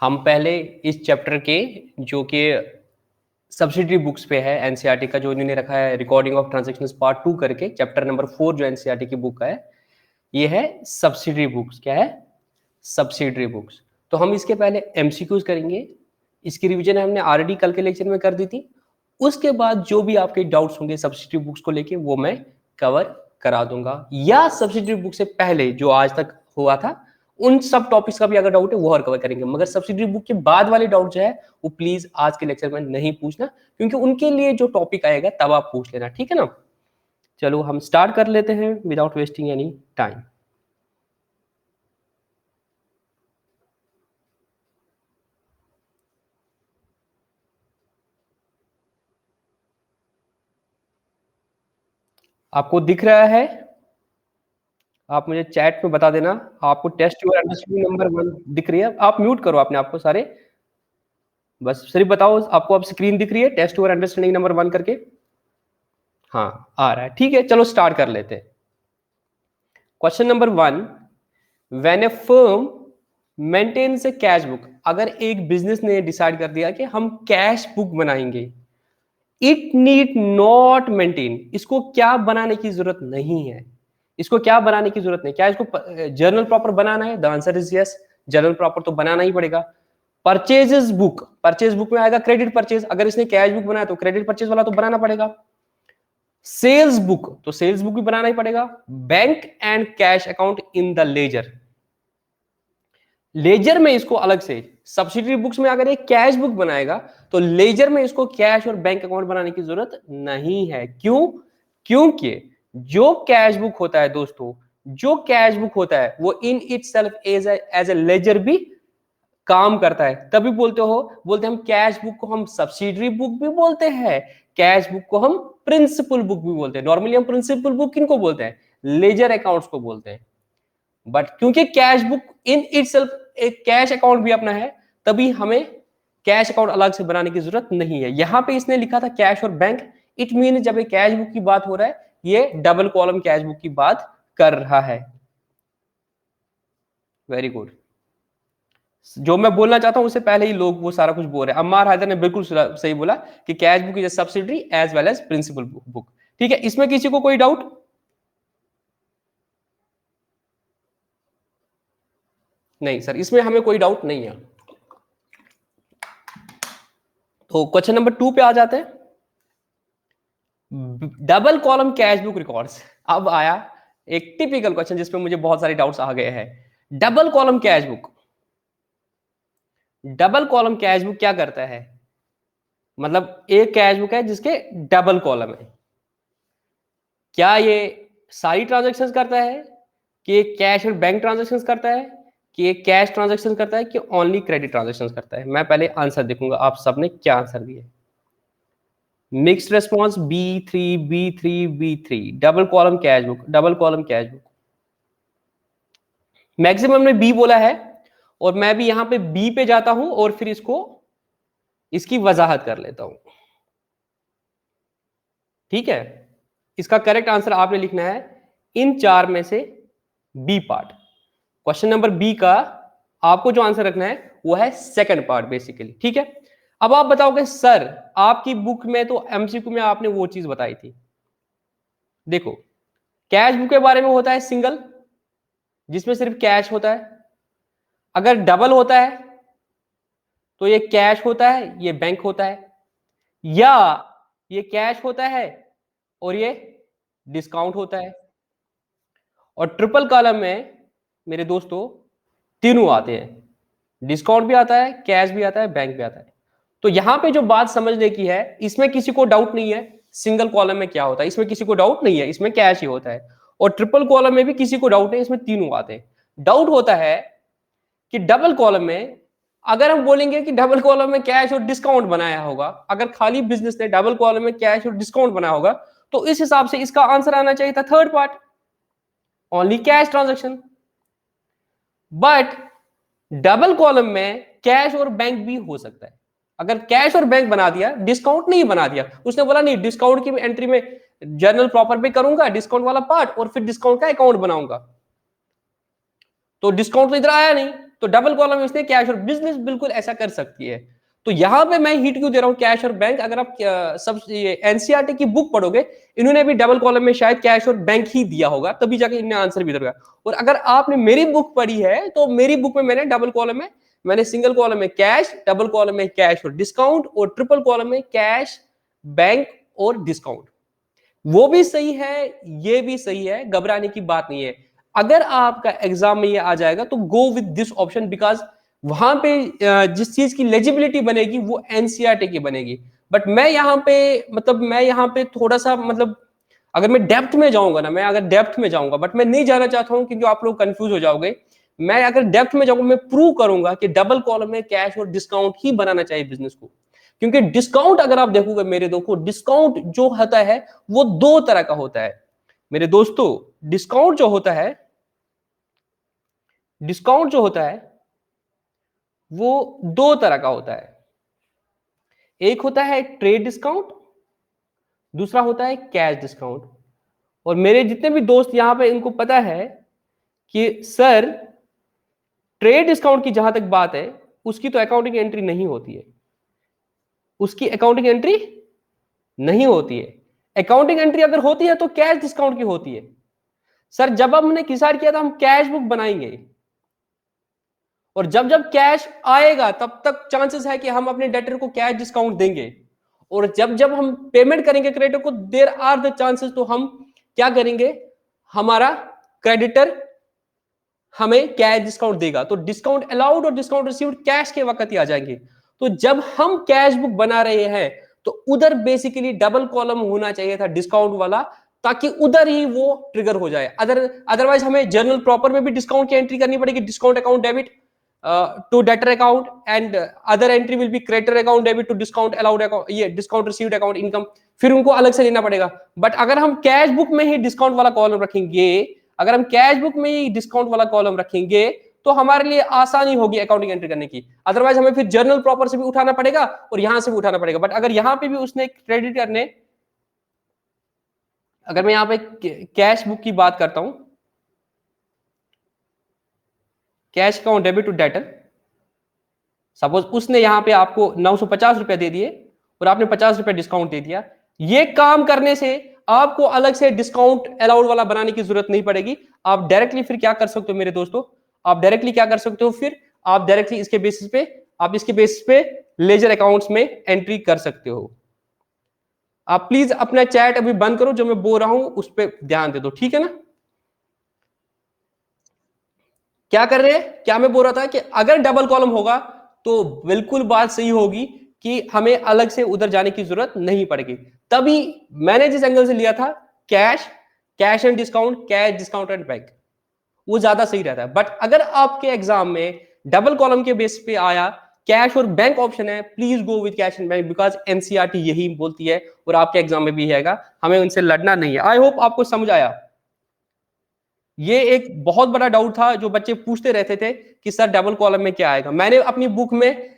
हम पहले इस चैप्टर के जो कि सब्सिडरी बुक्स पे है एनसीईआरटी का, जो इन्होंने रखा है रिकॉर्डिंग ऑफ ट्रांजैक्शंस पार्ट 2 करके, चैप्टर नंबर 4 जो एनसीईआरटी की बुक का है, ये है सब्सिडरी बुक्स। क्या है? Subsidiary books. तो हम इसके पहले एमसीक्यूज करेंगे। इसकी रिवीजन हमने ऑलरेडी कल के लेक्चर में कर दी थी। उसके बाद जो भी आपके डाउट्स होंगे सब्सिडरी बुक्स को लेके वो मैं कवर करा दूंगा, या सब्सिडरी बुक से पहले जो आज तक हुआ था उन सब टॉपिक्स का भी अगर डाउट है वो और कवर करेंगे। मगर सब्सिडरी बुक के बाद वाले डाउट जो है वो प्लीज आज के लेक्चर में नहीं पूछना, क्योंकि उनके लिए जो टॉपिक आएगा तब आप पूछ लेना, ठीक है ना। चलो हम स्टार्ट कर लेते हैं विदाउट वेस्टिंग एनी टाइम। आपको दिख रहा है? आप मुझे चैट में बता देना। आपको टेस्ट योर अंडरस्टैंडिंग नंबर 1 दिख रही है? आप म्यूट करो अपने आप को सारे, बस सिर्फ बताओ आपको अब स्क्रीन दिख रही है टेस्ट योर अंडरस्टैंडिंग नंबर 1 करके? हाँ आ रहा है, ठीक है। चलो स्टार्ट कर लेते हैं। Question number 1, when a firm maintains a cash book, अगर एक बिजनेस ने डिसाइड कर दिया कि हम कैश बुक बनाएंगे, इट नीड नॉट मेंटेन, इसको क्या बनाने की जरूरत नहीं है। इसको क्या बनाने की जरूरत नहीं, क्या इसको जर्नल प्रॉपर बनाना है? The answer is yes, journal proper तो बनाना ही पड़ेगा। परचेजेस बुक, परचेज बुक में आएगा क्रेडिट परचेज, अगर इसने कैश बुक बनाया तो क्रेडिट परचेज वाला तो बनाना पड़ेगा। सेल्स बुक, तो सेल्स बुक भी बनाना ही पड़ेगा। Bank and cash account in the ledger, ledger में इसको अलग से, सब्सिडरी बुक्स में अगर ये कैश बुक बनाएगा तो लेजर में इसको कैश और बैंक अकाउंट बनाने की जरूरत नहीं है। क्यों? क्योंकि जो कैश बुक होता है दोस्तों, जो कैश बुक होता है वो in itself as a ledger भी काम करता है। तभी बोलते हम कैश बुक को हम सब्सिडरी बुक भी बोलते हैं, कैश बुक को हम प्रिंसिपल बुक भी बोलते हैं। नॉर्मली हम प्रिंसिपल बुक किनको बोलते हैं? लेजर अकाउंट्स को बोलते हैं। बट क्योंकि कैश बुक इन इटसेल्फ एक कैश अकाउंट भी अपना है, तभी हमें कैश अकाउंट अलग से बनाने की जरूरत नहीं है। यहां पे इसने लिखा था कैश और बैंक, इट मीन जब ये कैश बुक की बात हो रहा है ये डबल कॉलम कैश बुक की बात कर रहा है। Very good. जो मैं बोलना चाहता हूं उससे पहले ही लोग वो सारा कुछ बोल रहे हैं। अम्मार हैदर ने बिल्कुल सही बोला कि cash book is subsidiary as well as principal book. ठीक है, इसमें किसी को कोई डाउट? नहीं सर, इसमें हमें कोई डाउट नहीं है। तो क्वेश्चन नंबर 2 पे आ जाते हैं। Double column cash book records. अब आया एक टिपिकल क्वेश्चन जिसमें मुझे बहुत सारे डाउट्स आ गए हैं। Double column cash book, double column cash book क्या करता है? मतलब एक कैश बुक है जिसके डबल कॉलम है। क्या ये सारी ट्रांजैक्शंस करता है, कि कैश और बैंक ट्रांजैक्शंस करता है, कि कैश ट्रांजैक्शन करता है, कि ओनली क्रेडिट ट्रांजैक्शंस करता है? मैं पहले आंसर देखूंगा आप सबने क्या आंसर दिए। Mixed response B3 double column cash book, double column cash book. Maximum ने बी बोला है और मैं भी यहां पे बी पे जाता हूं और फिर इसको इसकी वजाहत कर लेता हूं। ठीक है, इसका करेक्ट आंसर आपने लिखना है इन चार में से B part. Question number B का आपको जो आंसर रखना है वो है सेकंड पार्ट बेसिकली। ठीक है, अब आप बताओगे सर आपकी बुक में तो एमसीक्यू में आपने वो चीज बताई थी। देखो, कैश बुक के बारे में होता है सिंगल, जिसमें सिर्फ कैश होता है। अगर डबल होता है तो ये कैश होता है, ये बैंक होता है, या ये कैश होता है और ये डिस्काउंट होता है। और ट्रिपल कॉलम में मेरे दोस्तों तीनों आते हैं, डिस्काउंट भी आता है, कैश भी आता है, बैंक भी आता है। तो यहां पे जो बात समझने की है, इसमें किसी को डाउट नहीं है सिंगल कॉलम में क्या होता है, इसमें किसी को डाउट नहीं है, इसमें कैश ही होता है। और ट्रिपल कॉलम में भी किसी को डाउट नहीं, इसमें तीनों आते हैं। डाउट होता है कि डबल कॉलम में, अगर हम बोलेंगे कि डबल कॉलम में कैश और डिस्काउंट बनाया होगा, अगर खाली बिजनेस ने डबल कॉलम में कैश और डिस्काउंट बनाया होगा, तो इस हिसाब से इसका आंसर आना चाहिए था third part, only cash transaction. But double column में कैश और बैंक भी हो सकता है। अगर कैश और बैंक बना दिया, डिस्काउंट नहीं बना दिया, उसने बोला नहीं डिस्काउंट की एंट्री में जर्नल प्रॉपर पे करूंगा, डिस्काउंट वाला पार्ट, और फिर डिस्काउंट का अकाउंट बनाऊंगा, तो डिस्काउंट तो इधर आया नहीं, तो डबल कॉलम में इसने कैश और बिजनेस बिल्कुल ऐसा कर सकती है। तो यहां पे मैं हिट क्यों दे रहा हूं कैश और बैंक, अगर आप सब एनसीईआरटी की बुक पढ़ोगे, इन्होंने भी डबल कॉलम में शायद कैश और बैंक ही दिया होगा, तभी जाके इन्होंने आंसर भी दिया। और अगर आपने मेरी बुक पढ़ी है तो मेरी बुक में मैंने डबल कॉलम में, मैंने सिंगल कॉलम में कैश, डबल कॉलम में कैश और डिस्काउंट, और ट्रिपल कॉलम में कैश, बैंक और डिस्काउंट। वो भी सही है, ये भी सही है, घबराने की बात नहीं है। अगर आपका एग्जाम में ये आ जाएगा तो go with this option, because वहां पे जिस चीज की लेजिबिलिटी बनेगी वो एनसीईआरटी की बनेगी। बट मैं यहाँ पे मैं यहाँ पे थोड़ा सा अगर मैं डेप्थ में जाऊंगा ना, मैं अगर डेप्थ में जाऊंगा, बट मैं नहीं जाना चाहता हूं क्योंकि आप लोग कंफ्यूज हो जाओगे। मैं अगर डेप्थ में जाऊंगा, मैं प्रूव करूंगा कि डबल कॉलम में कैश और डिस्काउंट ही बनाना चाहिए बिजनेस को। क्योंकि डिस्काउंट अगर आप देखोगे मेरे दोस्तों, डिस्काउंट जो होता है वो दो तरह का होता है मेरे दोस्तों। डिस्काउंट जो होता है, डिस्काउंट जो होता है वो दो तरह का होता है। एक होता है ट्रेड डिस्काउंट, दूसरा होता है कैश डिस्काउंट। और मेरे जितने भी दोस्त यहां पे, इनको पता है कि सर ट्रेड डिस्काउंट की जहां तक बात है, उसकी तो अकाउंटिंग एंट्री नहीं होती है, उसकी अकाउंटिंग एंट्री नहीं होती है। अकाउंटिंग एंट्री अगर होती है तो कैश डिस्काउंट की होती है। सर जब हमने डिसाइड किया था हम कैश बुक बनाएंगे, और जब जब कैश आएगा तब तक चांसेस है कि हम अपने डेटर को कैश डिस्काउंट देंगे, और जब जब हम पेमेंट करेंगे क्रेडिटर को, देयर आर द चांसेस, तो हम क्या करेंगे, हमारा क्रेडिटर हमें कैश डिस्काउंट देगा। तो डिस्काउंट अलाउड और डिस्काउंट रिसीव्ड कैश के वक्त ही आ जाएंगे। तो जब हम कैश बुक बना रहे हैं तो उधर बेसिकली डबल कॉलम होना चाहिए था डिस्काउंट वाला, ताकि उधर ही वो ट्रिगर हो जाए। अदरवाइज हमें जर्नल प्रॉपर में भी डिस्काउंट की एंट्री करनी पड़ेगी, discount account debit to debtor account, and other entry will be creditor account debit to discount allowed account, ये डिस्काउंट रिसीव्ड अकाउंट इनकम, फिर उनको अलग से लेना पड़ेगा। बट अगर हम कैश बुक में ही डिस्काउंट वाला कॉलम रखेंगे, अगर हम कैश बुक में ही डिस्काउंट वाला कॉलम रखेंगे तो हमारे लिए आसानी होगी अकाउंटिंग एंट्री करने की। अदरवाइज हमें फिर जर्नल प्रॉपर से भी उठाना पड़ेगा और यहां से भी उठाना पड़ेगा। बट अगर यहां पे भी उसने क्रेडिटर ने, अगर मैं यहां पे कैश बुक की बात करता हूं, cash account debit to debtor, suppose उसने यहां पे आपको 950 रुपए दे दिए और आपने 50 रुपए डिस्काउंट दे दिया, ये काम करने से आपको अलग से डिस्काउंट अलाउड वाला बनाने की जरूरत नहीं पड़ेगी। आप डायरेक्टली फिर क्या कर सकते हो मेरे दोस्तों, आप डायरेक्टली क्या कर सकते हो, फिर आप डायरेक्टली इसके बेसिस पे, आप इसके बेसिस पे लेजर अकाउंट्स में एंट्री कर सकते हो। आप प्लीज अपना चैट अभी बंद करो, जो मैं बोल रहा हूं उस पर ध्यान दे दो, ठीक है ना। क्या कर रहे हैं, क्या मैं बोल रहा था कि अगर डबल कॉलम होगा तो बिल्कुल बात सही होगी कि हमें अलग से उधर जाने की जरूरत नहीं पड़ेगी। तभी मैंने जिस एंगल से लिया था, cash, cash and discount, cash discount and bank, वो ज्यादा सही रहता है। बट अगर आपके एग्जाम में डबल कॉलम के बेस पे आया, कैश और बैंक ऑप्शन है, please go with cash and bank, because NCERT यही बोलती है और आपके एग्जाम में भी है, हमें उनसे लड़ना नहीं है। आई होप आपको समझ आया। ये एक बहुत बड़ा डाउट था जो बच्चे पूछते रहते थे कि सर डबल कॉलम में क्या आएगा। मैंने अपनी बुक में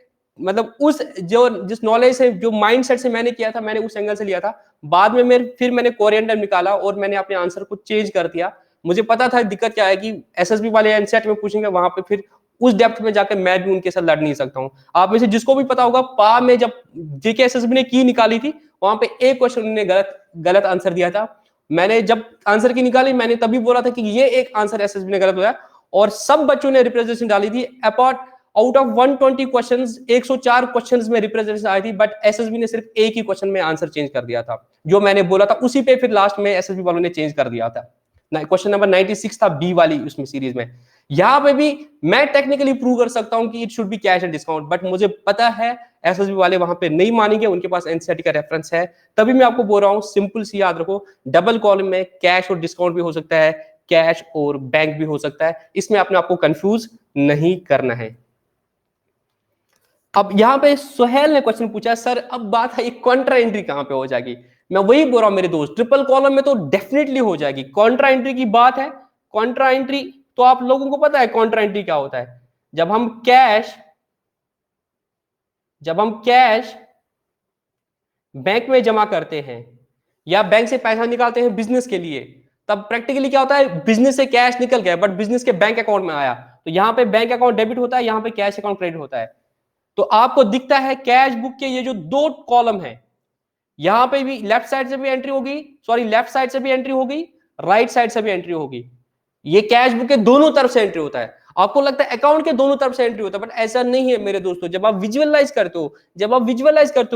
उस जो जिस नॉलेज से, जो माइंडसेट से मैंने किया था, मैंने उस एंगल से लिया था। बाद में फिर मैंने कोरिएंडर निकाला और मैंने अपने आंसर को चेंज कर दिया। मुझे पता था दिक्कत क्या है कि एसएसबी वाले एनसेट में पूछेंगे, वहां पे फिर उस डेप्थ में जाकर मैं भी उनके साथ लड़ नहीं सकता हूँ। आप में से जिसको भी पता होगा, पा में जब जेके एसएसबी ने की निकाली थी, वहां पे एक क्वेश्चन उन्होंने गलत आंसर दिया था। मैंने जब आंसर की निकाली, मैंने तभी बोला था कि ये एक आंसर एसएसबी ने गलत होया, और सब बच्चों ने रिप्रेजेंटेशन डाली थी। Apart out of 120 questions, 104 questions में रिप्रेजेंटेशन आई थी, बट एसएसबी ने सिर्फ एक ही क्वेश्चन में आंसर चेंज कर दिया था। जो मैंने बोला था उसी पे फिर लास्ट में एसएसबी वालों ने चेंज कर दिया था। क्वेश्चन नंबर 96 था बी वाली उसमें सीरीज में। यहां पे भी मैं टेक्निकली प्रूव कर सकता हूं कि it should be cash and discount, but मुझे पता है एसएसबी वाले वहां पे नहीं मानेंगे, उनके पास एनसीईआरटी का रेफरेंस है। तभी मैं आपको बोल रहा हूं, सिंपल सी याद रखो, डबल कॉलम में कैश और डिस्काउंट भी हो सकता है, कैश और बैंक भी हो सकता है। इसमें अपने आपको कंफ्यूज नहीं करना है। अब यहां पे सोहेल ने क्वेश्चन पूछा, सर अब बात है कॉन्ट्रा एंट्री कहां पे हो जाएगी। मैं वही बोल रहा हूं मेरे दोस्त, ट्रिपल कॉलम में तो डेफिनेटली हो जाएगी। कॉन्ट्रा एंट्री की बात है, कॉन्ट्रा एंट्री तो आप लोगों को पता है कॉन्ट्रा एंट्री क्या होता है। जब हम कैश बैंक में जमा करते हैं या बैंक से पैसा निकालते हैं बिजनेस के लिए, तब प्रैक्टिकली क्या होता है, बिजनेस से कैश निकल गया बट बिजनेस के बैंक अकाउंट में आया, तो यहाँ पे बैंक अकाउंट डेबिट होता है, यहाँ पे कैश अकाउंट क्रेडिट होता है। तो आपको दिखता है कैश बुक के ये जो दो कॉलम है, यहां पे भी लेफ्ट साइड से भी एंट्री होगी, सॉरी लेफ्ट साइड से भी एंट्री होगी, राइट साइड से भी एंट्री होगी। ये कैश बुक के दोनों तरफ से एंट्री होता है। आपको लगता है अकाउंट के दोनों तरफ से एंट्री होता है, बट ऐसा नहीं है मेरे दोस्तों। जब आप विजुअलाइज करते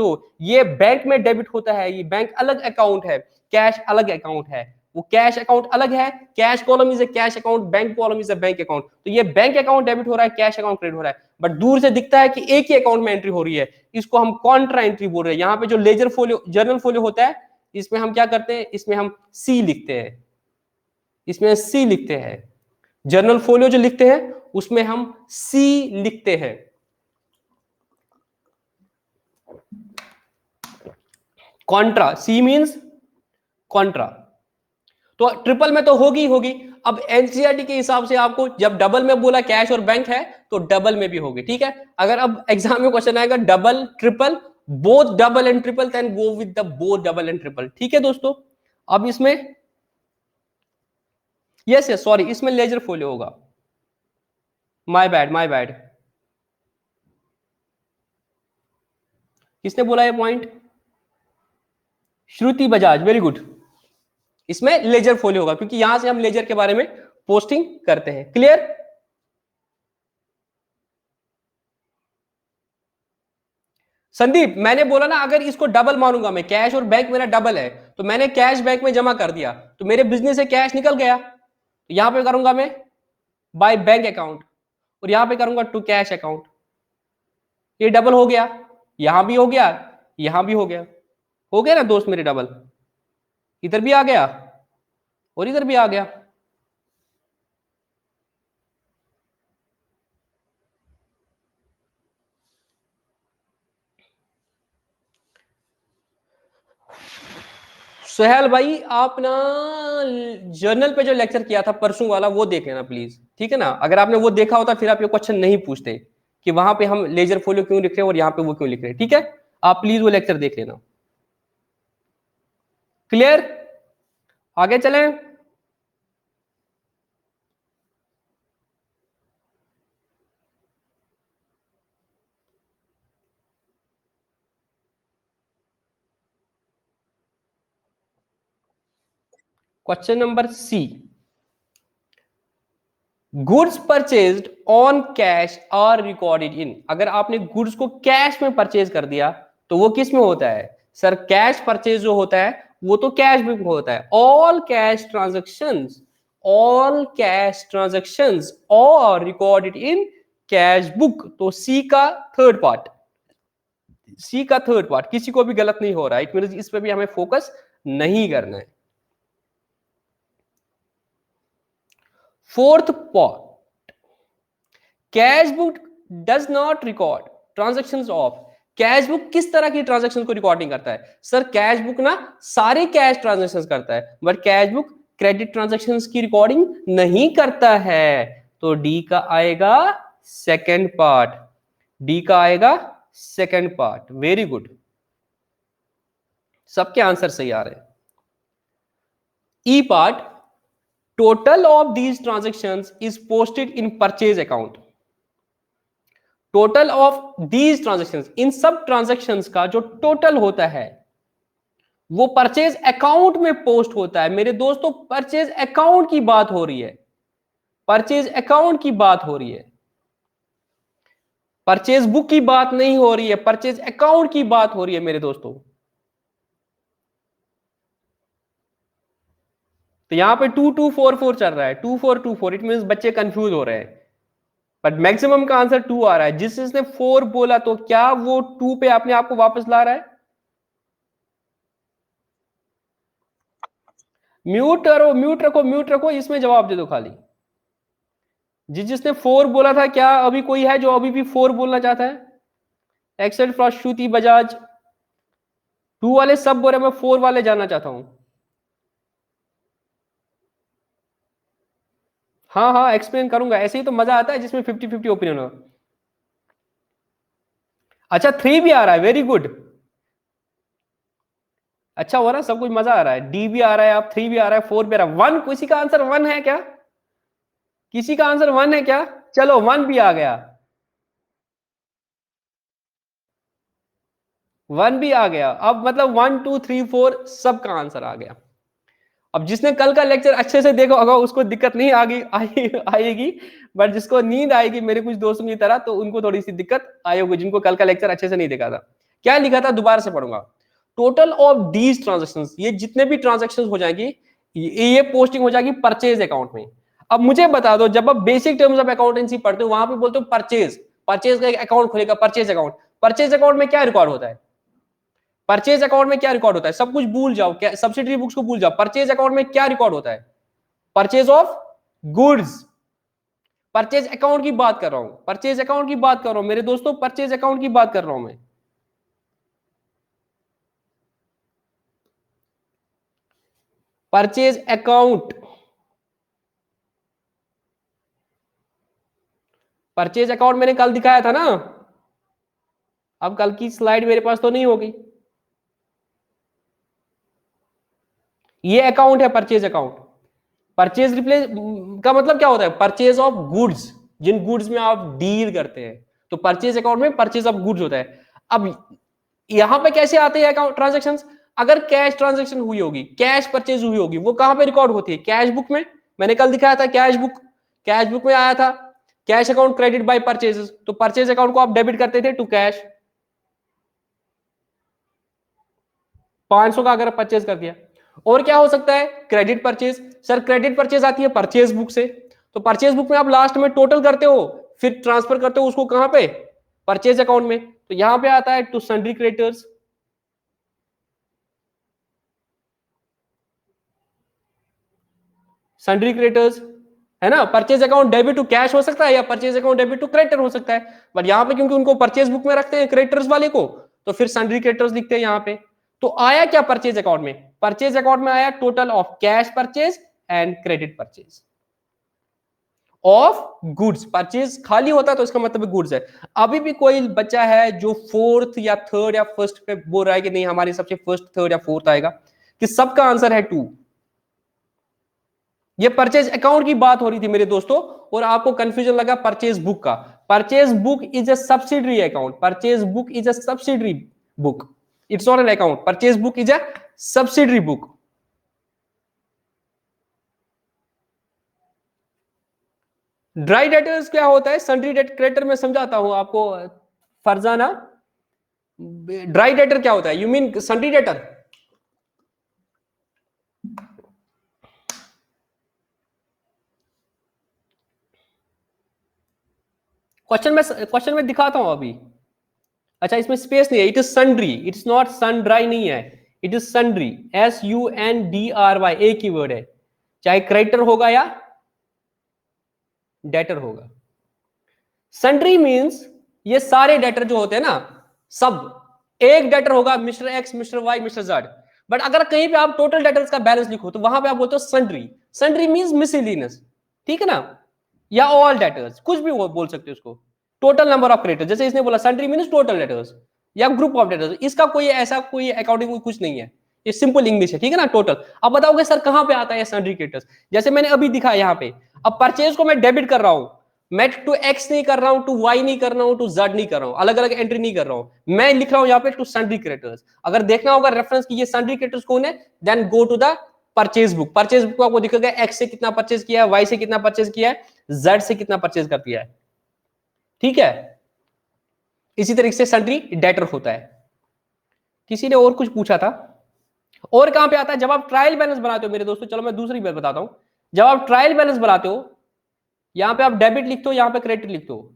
हो, ये बैंक में डेबिट होता है, ये बैंक अलग अकाउंट है, कैश अलग अकाउंट है। वो कैश अकाउंट अलग है, cash column is a cash account, bank column is a bank account. तो ये बैंक अकाउंट डेबिट हो रहा है, कैश अकाउंट क्रेडिट हो रहा है, बट दूर से दिखता है कि एक ही अकाउंट में एंट्री हो रही है। इसको हम कॉन्ट्रा एंट्री बोल रहे हैं। यहाँ पे जो लेजर फोलियो, जर्नल फोलियो होता है, इसमें हम क्या करते हैं, इसमें हम सी लिखते हैं, इसमें सी लिखते हैं। जर्नल फोलियो जो लिखते हैं उसमें हम सी लिखते हैं। कॉन्ट्रा, सी मींस कॉन्ट्रा। तो ट्रिपल में तो होगी। अब एनसीईआरटी के हिसाब से आपको जब डबल में बोला कैश और बैंक है तो डबल में भी होगी, ठीक है। अगर अब एग्जाम में क्वेश्चन आएगा double triple, both double and triple, then go with the both double and triple, ठीक है दोस्तों। अब इसमें यस सॉरी, इसमें लेजर फोलियो होगा, माय बैड। किसने बोला ये point? Shruti Bajaj, very good. इसमें लेजर फोलियो होगा क्योंकि यहां से हम लेजर के बारे में पोस्टिंग करते हैं। क्लियर? संदीप, मैंने बोला ना अगर इसको डबल मानूंगा मैं, कैश और बैंक मेरा डबल है, तो मैंने कैश बैंक में जमा कर दिया तो मेरे बिजनेस से कैश निकल गया, तो यहां पे करूंगा मैं बाय बैंक अकाउंट और यहां पे करूंगा टू कैश अकाउंट। ये डबल हो गया, यहां भी हो गया, यहां भी हो गया ना दोस्त मेरे डबल। इधर भी आ गया और इधर भी आ गया। सोहेल भाई, आप ना जर्नल पे जो लेक्चर किया था परसों वाला वो देख लेना प्लीज, ठीक है ना। अगर आपने वो देखा होता फिर आप ये क्वेश्चन नहीं पूछते कि वहां पे हम लेजर फोलियो क्यों लिख रहे हैं और यहाँ पे वो क्यों लिख रहे हैं, ठीक है। आप प्लीज वो लेक्चर देख लेना। क्लियर? आगे चलें। Question number C, goods purchased on cash are recorded in. अगर आपने गुड्स को कैश में परचेज कर दिया तो वो किस में होता है? सर कैश परचेज जो होता है वो तो कैश बुक में होता है। ऑल कैश ट्रांजेक्शंस और रिकॉर्डेड इन कैश बुक। तो सी का थर्ड पार्ट, किसी को भी गलत नहीं हो रहा है, इट मींस इस पे भी हमें फोकस नहीं करना है। Fourth point, cash book does not record transactions of. Cash book किस तरह की ट्रांजैक्शन को रिकॉर्डिंग करता है? सर कैश बुक ना सारे कैश ट्रांजैक्शंस करता है, but cash book credit transactions की रिकॉर्डिंग नहीं करता है। तो डी का आएगा सेकंड पार्ट, वेरी गुड, सबके आंसर सही आ रहे हैं। E part, total of these transactions is posted in purchase account. Total of these transactions, इन सब ट्रांजैक्शंस का जो टोटल होता है वो परचेज अकाउंट में पोस्ट होता है। मेरे दोस्तों परचेज अकाउंट की बात हो रही है, परचेज बुक की बात नहीं हो रही है, परचेज अकाउंट की बात हो रही है मेरे दोस्तों। तो यहां पे 2244 चल रहा है, 2424, इट मींस बच्चे कंफ्यूज हो रहे हैं, बट मैक्सिमम का आंसर 2 आ रहा है। जिसने 4 बोला तो क्या वो 2 पे अपने आप को वापस ला रहा है? म्यूट रखो, इसमें जवाब दे दो खाली। जिसने 4 बोला था, क्या अभी कोई है जो अभी भी 4 बोलना चाहता है? एक्सेल फ्रॉस्ट, श्रुति बजाज, 2 वाले सब बोल रहे, मैं 4 वाले जानना चाहता हूं। हाँ हाँ एक्सप्लेन करूंगा, ऐसे ही तो मजा आता है जिसमें 50-50 ओपिनियन हो। अच्छा 3 भी आ रहा है, वेरी गुड, अच्छा हो रहा है, सब कुछ मजा आ रहा है। डी भी आ रहा है, आप 3 भी आ रहा है, 4 भी आ रहा है। 1, किसी का आंसर 1 है क्या? किसी का आंसर 1 है क्या? चलो 1 भी आ गया, 1 भी आ गया। अब मतलब 1 2 3 4 सबका आंसर आ गया। अब जिसने कल का लेक्चर अच्छे से देखो अगर उसको दिक्कत नहीं आएगी, बट जिसको नींद आएगी मेरे कुछ दोस्तों की तरह, तो उनको थोड़ी सी दिक्कत आई होगी, जिनको कल का लेक्चर अच्छे से नहीं देखा था। क्या लिखा था, दोबारा से पढ़ूंगा। टोटल ऑफ दीज ट्रांजेक्शन, ये जितने भी ट्रांजेक्शन हो जाएंगी, ये पोस्टिंग हो जाएगी परचेज अकाउंट में। अब मुझे बता दो, जब आप बेसिक टर्म्स ऑफ अकाउंटेंसी पढ़ते हो वहां पे बोलते हो परचेज, परचेज का एक अकाउंट खुलेगा, परचेज अकाउंट। परचेज अकाउंट में क्या रिकॉर्ड होता है, परचेज अकाउंट में क्या रिकॉर्ड होता है, सब कुछ भूल जाओ, क्या सब्सिडरी बुक्स को भूल जाओ, परचेज अकाउंट में क्या रिकॉर्ड होता है, purchase of goods. Purchase account की बात कर रहा हूं, परचेज अकाउंट की बात कर रहा हूं मेरे दोस्तों, परचेज अकाउंट की बात कर रहा हूं मैं। परचेज अकाउंट, परचेज अकाउंट मैंने कल दिखाया था ना। अब कल की स्लाइड मेरे पास तो नहीं होगी। ये अकाउंट है परचेज अकाउंट। परचेज रिप्लेस का मतलब क्या होता है, परचेज ऑफ गुड्स, जिन गुड्स में आप डील करते हैं, तो परचेज अकाउंट में परचेज ऑफ गुड्स होता है। अब यहां पे कैसे आते हैं अकाउंट ट्रांजेक्शन, अगर कैश ट्रांजेक्शन हुई होगी, कैश परचेज हुई होगी, वो कहां पे रिकॉर्ड होती है, कैश बुक में। मैंने कल दिखाया था कैश बुक, कैश बुक में आया था cash account credit by purchases, तो परचेज अकाउंट को आप डेबिट करते थे टू कैश। 500 का अगर परचेज कर दिया। और क्या हो सकता है, credit purchase. Sir credit purchase आती है परचेज बुक से, तो परचेज बुक में आप लास्ट में टोटल करते हो, फिर ट्रांसफर करते हो उसको कहां पे, परचेज अकाउंट में। तो यहां पे आता है to sundry creditors, sundry creditors, है ना। Purchase account debit to cash हो सकता है, या purchase account debit to creditor हो सकता है, बट यहां पे क्योंकि उनको परचेज बुक में रखते हैं क्रेडिटर्स वाले को, तो फिर सन्ड्री क्रेडिटर्स लिखते हैं यहां पे। तो आया क्या परचेज अकाउंट में, परचेज अकाउंट में आया total of cash purchase and credit purchase of goods. Purchase खाली होता है तो इसका मतलब गुड्स है। अभी भी कोई बच्चा है जो फोर्थ या थर्ड या फर्स्ट पे बोल रहा है कि नहीं हमारे सबसे फर्स्ट थर्ड या फोर्थ आएगा, कि सबका आंसर है 2। ये परचेज अकाउंट की बात हो रही थी मेरे दोस्तों, और आपको कंफ्यूजन लगा परचेज बुक का। Purchase book is a subsidiary account, purchase book is a subsidiary book, it's not an account, purchase book is a subsidiary book. Dry debtors क्या होता है, सन्ड्री डेट क्रेडिटर में समझाता हूं आपको फरजाना। ड्राई डेटर क्या होता है, you mean sundry debtor. Question में दिखाता हूं अभी। अच्छा इसमें स्पेस नहीं है, it is sundry, it's not sun dry नहीं है, इट इज सन्ड्री, SUNDRY, एक ही वर्ड है, चाहे क्रेडिटर होगा या डेटर होगा। सन्ड्री मींस ये सारे डेटर जो होते हैं ना, सब, एक डेटर होगा mister X, mister Y, mister Z, but अगर कहीं पे आप टोटल डेटर्स का बैलेंस लिखो तो वहां पे आप बोलते हो सन्ड्री। सन्ड्री मींस मिसलिनियस, ठीक है ना, या ऑल डेटर्स, कुछ भी बोल सकते हो उसको। टोटल नंबर ऑफ क्रेडिटर्स, जैसे इसने बोला सन्ड्री मींस टोटल डेटर्स या ग्रुप ऑफ डेटर्स, इसका कोई ऐसा कोई अकाउंटिंग कुछ नहीं है, ये सिंपल इंग्लिश है, ठीक है ना। टोटल अब बताओगे सर कहां पे आता है सन्ड्री क्रेडिटर्स, जैसे मैंने अभी दिखा यहाँ पे। अब परचेज को मैं डेबिट कर रहा हूं, मैं टू एक्स नहीं कर रहा हूं, टू वाई नहीं कर रहा हूं, टू जेड नहीं कर रहा हूं, अलग अलग एंट्री नहीं कर रहा हूं, मैं लिख रहा हूं यहाँ पे टू सन्ड्री क्रेडिटर्स। अगर देखना होगा रेफरेंस की ये सन्ड्री क्रेडिटर्स कौन है, then go to the purchase book. Purchase book आपको दिखेगा एक्स से कितना परचेज किया है, वाई से कितना परचेज किया है, जेड से कितना परचेज कर दिया है, ठीक है। इसी तरीके से सन्ड्री डेटर होता है। किसी ने और कुछ पूछा था, और कहां पे आता है, जब आप ट्रायल बैलेंस बनाते हो मेरे दोस्तों, चलो मैं दूसरी बात बताता हूं। जब आप ट्रायल बैलेंस बनाते हो, यहां पे आप डेबिट लिखते हो, यहां पे क्रेडिट लिखते हो।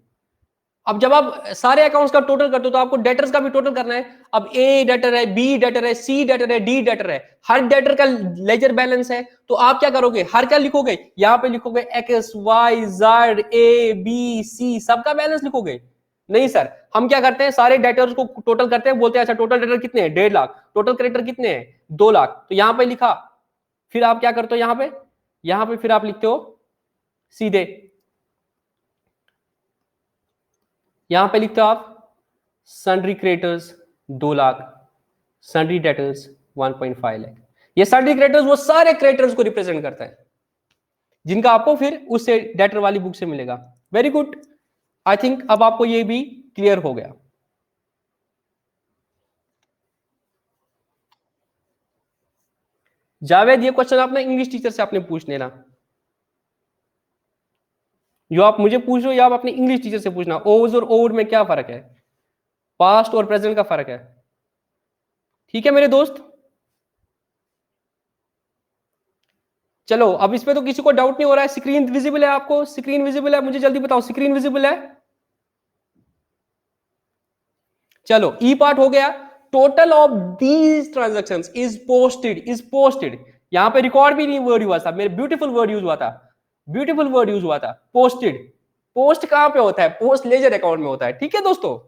अब जब आप सारे अकाउंट्स का टोटल करते हो तो आपको डेटर्स का भी टोटल करना है। अब ए डेटर है, बी डेटर है, सी डेटर है, डी डेटर है, हर डेटर का लेजर बैलेंस है, तो आप क्या करोगे, हर क्या लिखोगे, यहां पे लिखोगे X Y Z A B C, सबका बैलेंस लिखोगे। नहीं सर, हम क्या करते हैं, सारे डेटर्स को टोटल करते हैं, बोलते हैं अच्छा टोटल डेटर कितने हैं, 1.5 लाख, टोटल क्रेडिटर कितने हैं, 2 लाख, तो यहां पे लिखा। फिर आप क्या करते हो, यहां पे फिर आप लिखते हो सीधे, यहां पे लिखते हो आप sundry creditors 2 lakh, sundry debtors 1.5 lakh. ये सन्ड्री क्रेडिटर्स वो सारे क्रेडिटर्स को रिप्रेजेंट करता है जिनका आपको फिर उससे डेटर वाली बुक से मिलेगा। Very good. आई थिंक अब आपको ये भी क्लियर हो गया। जावेद, ये क्वेश्चन आपने इंग्लिश टीचर से आपने पूछ लेना, जो आप मुझे पूछ रहे हो या आप अपने इंग्लिश टीचर से पूछना, ओव्स और ओवर में क्या फर्क है, पास्ट और प्रेजेंट का फर्क है। ठीक है मेरे दोस्त, चलो अब इस पे तो किसी को डाउट नहीं हो रहा है। स्क्रीन विजिबल है आपको? स्क्रीन विजिबल है? मुझे जल्दी बताओ, स्क्रीन विजिबल है? चलो ई पार्ट हो गया। Total of these transaction is posted, is posted. यहां पे रिकॉर्ड भी नहीं वर्ड हुआ था, मेरे ब्यूटीफुल वर्ड यूज हुआ था, ब्यूटीफुल वर्ड यूज हुआ था, पोस्टेड। पोस्ट कहां पे होता है? पोस्ट लेजर अकाउंट में होता है। ठीक है दोस्तों,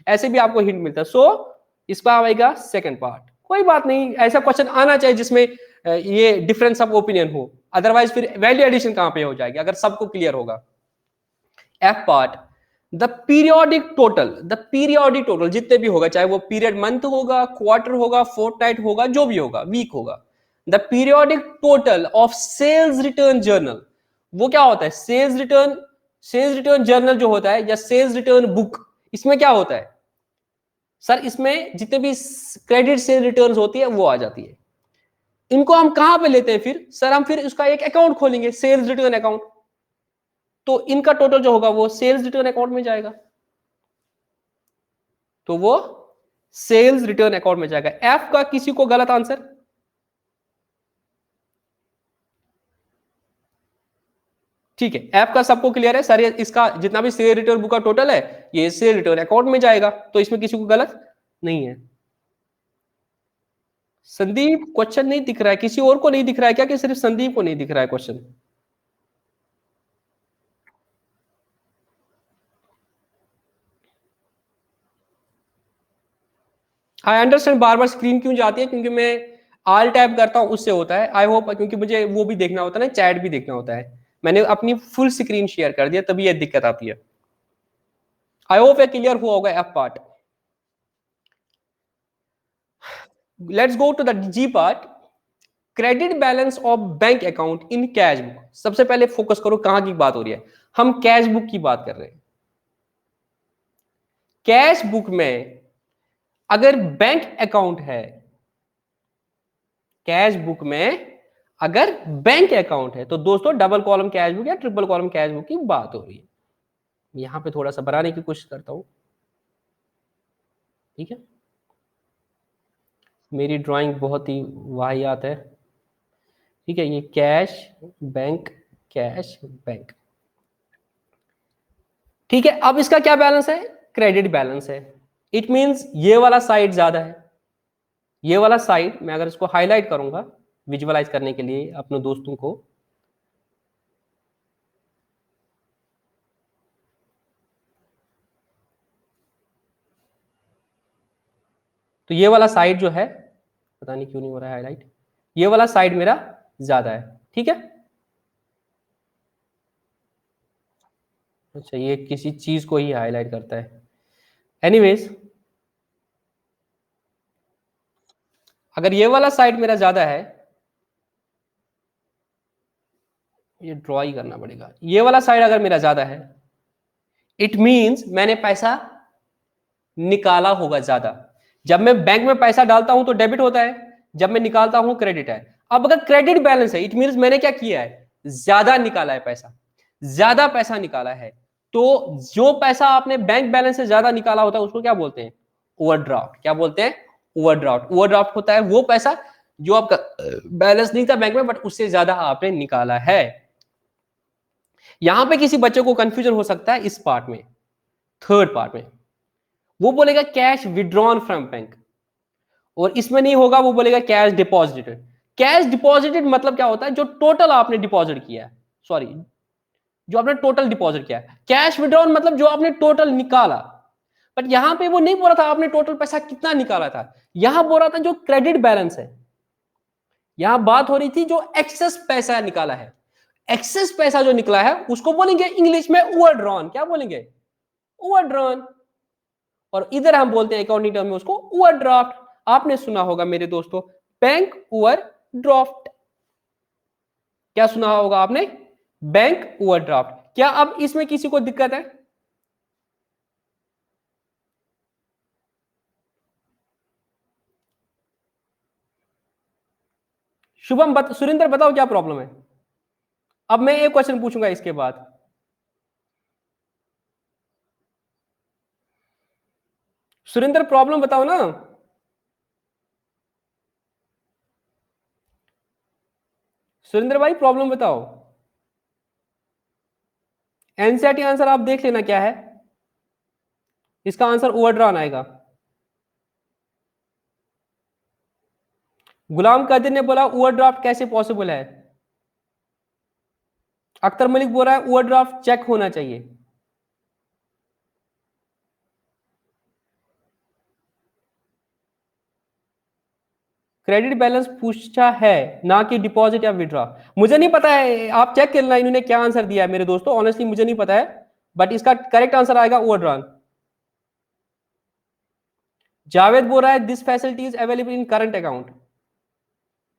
ऐसे भी आपको हिंट मिलता है। सो इसका आएगा सेकंड पार्ट। कोई बात नहीं, ऐसा क्वेश्चन आना चाहिए जिसमें ये डिफरेंस ऑफ ओपिनियन हो, अदरवाइज फिर वैल्यू एडिशन कहां पे हो जाएगी अगर सबको क्लियर होगा। F part, the periodic total, the periodic total जितने भी होगा, चाहे वो पीरियड मंथ होगा, क्वार्टर होगा, फोर्टनाइट होगा, जो भी होगा, वीक होगा, the periodic total of sales return journal. वो क्या होता है? सेल्स रिटर्न जर्नल जो होता है या सेल्स रिटर्न बुक, इसमें क्या होता है सर? इसमें जितने भी क्रेडिट सेल रिटर्न होती है वो आ जाती है। इनको हम कहां पे लेते हैं फिर सर? हम फिर उसका एक अकाउंट खोलेंगे, सेल्स रिटर्न अकाउंट। तो इनका टोटल जो होगा वो सेल्स रिटर्न अकाउंट में जाएगा, तो वो सेल्स रिटर्न अकाउंट में जाएगा। एफ का किसी को गलत आंसर? ठीक है, एफ का सबको क्लियर है सर? इसका जितना भी सेल रिटर्न बुक का टोटल है ये सेल रिटर्न अकाउंट में जाएगा, तो इसमें किसी को गलत नहीं है। संदीप, क्वेश्चन नहीं दिख रहा है? किसी और को नहीं दिख रहा है क्या, कि सिर्फ संदीप को नहीं दिख रहा है question? I understand bar bar screen क्यों जाती है, क्योंकि मैं आल टैप करता हूं उससे होता है। आई होप, क्योंकि मुझे वो भी देखना होता है ना, चैट भी देखना होता है। मैंने अपनी फुल स्क्रीन शेयर कर दिया, तभी ये दिक्कत आती है। आई होप ये क्लियर हुआ होगा F part. Let's go to the G part, credit balance of bank account in cash book. सबसे पहले फोकस करो कहां की बात हो रही है, हम कैश बुक की बात कर रहे हैं। कैश बुक में अगर बैंक अकाउंट है, कैश बुक में अगर बैंक अकाउंट है, तो दोस्तों डबल कॉलम कैश बुक या ट्रिपल कॉलम कैश बुक की बात हो रही है। यहां पे थोड़ा सा बनाने की कोशिश करता हूं, ठीक है? मेरी ड्राइंग बहुत ही वाहियात है, ठीक है? ये कैश बैंक, कैश बैंक, ठीक है? अब इसका क्या बैलेंस है? क्रेडिट बैलेंस है। इट मींस ये वाला साइड ज्यादा है। ये वाला साइड मैं अगर इसको हाईलाइट करूंगा विजुअलाइज करने के लिए अपने दोस्तों को, तो ये वाला साइड जो है, पता नहीं क्यों नहीं हो रहा है हाईलाइट, ये वाला साइड मेरा ज्यादा है, ठीक है? अच्छा, ये किसी चीज को ही हाईलाइट करता है। एनीवेज, अगर ये वाला साइड मेरा ज्यादा है, ये ड्रॉ ही करना पड़ेगा, ये वाला साइड अगर मेरा ज्यादा है, इट मींस मैंने पैसा निकाला होगा ज्यादा। जब मैं बैंक में पैसा डालता हूं तो डेबिट होता है, जब मैं निकालता हूं क्रेडिट है। अब अगर क्रेडिट बैलेंस है, इट मींस मैंने क्या किया है? ज्यादा निकाला है पैसा, ज्यादा पैसा निकाला है। तो जो पैसा आपने बैंक बैलेंस से ज्यादा निकाला होता है उसको क्या बोलते हैं? ओवरड्राफ्ट। क्या बोलते हैं? ओवरड्राफ्ट। ओवरड्राफ्ट होता है वो पैसा जो आपका बैलेंस नहीं था बैंक में, बट उससे ज्यादा आपने निकाला है। यहां पे किसी बच्चे को कंफ्यूजन हो सकता है इस पार्ट में, थर्ड पार्ट में। वो बोलेगा कैश विड्रॉन फ्रॉम बैंक, और इसमें नहीं होगा, वो बोलेगा कैश डिपॉजिटेड। कैश डिपॉजिटेड मतलब क्या होता है? जो टोटल आपने डिपॉजिट किया है, सॉरी, जो आपने टोटल डिपॉजिट किया है। कैश विड्रॉन मतलब जो आपने टोटल निकाला। बट यहां पे वो नहीं बोल रहा था आपने टोटल पैसा कितना निकाला था, यहां बोल रहा था जो क्रेडिट बैलेंस है। यहां बात हो रही थी जो एक्सेस पैसा निकाला है। एक्सेस पैसा जो निकला है उसको बोलेंगे इंग्लिश में ओवरड्रॉन। क्या बोलेंगे? ओवरड्रॉन। और इधर हम बोलते हैं अकाउंटिंग टर्म में उसको ओवरड्राफ्ट। आपने सुना होगा मेरे दोस्तों, बैंक ओवरड्राफ्ट। क्या सुना होगा आपने? Bank overdraft. क्या अब इसमें किसी को दिक्कत है? शुभम सुरेंद्र बताओ क्या प्रॉब्लम है? अब मैं एक क्वेश्चन पूछूंगा इसके बाद। सुरेंद्र प्रॉब्लम बताओ ना। सुरेंद्र भाई प्रॉब्लम बताओ। एनसीईआरटी आंसर आप देख लेना क्या है। इसका आंसर ओवरड्रान आएगा। गुलाम कादिर ने बोला ओवरड्राफ्ट कैसे पॉसिबल है। अख्तर मलिक बोल रहा है ओवरड्राफ्ट चेक होना चाहिए। क्रेडिट बैलेंस पूछा है, ना कि डिपॉजिट या विड्रॉ। मुझे नहीं पता है, आप चेक करना इन्होंने क्या आंसर दिया है मेरे दोस्तों, ऑनेस्टली मुझे नहीं पता है। बट इसका करेक्ट आंसर आएगा ओवरड्रान। जावेद बोल रहा है this facility is available in current account.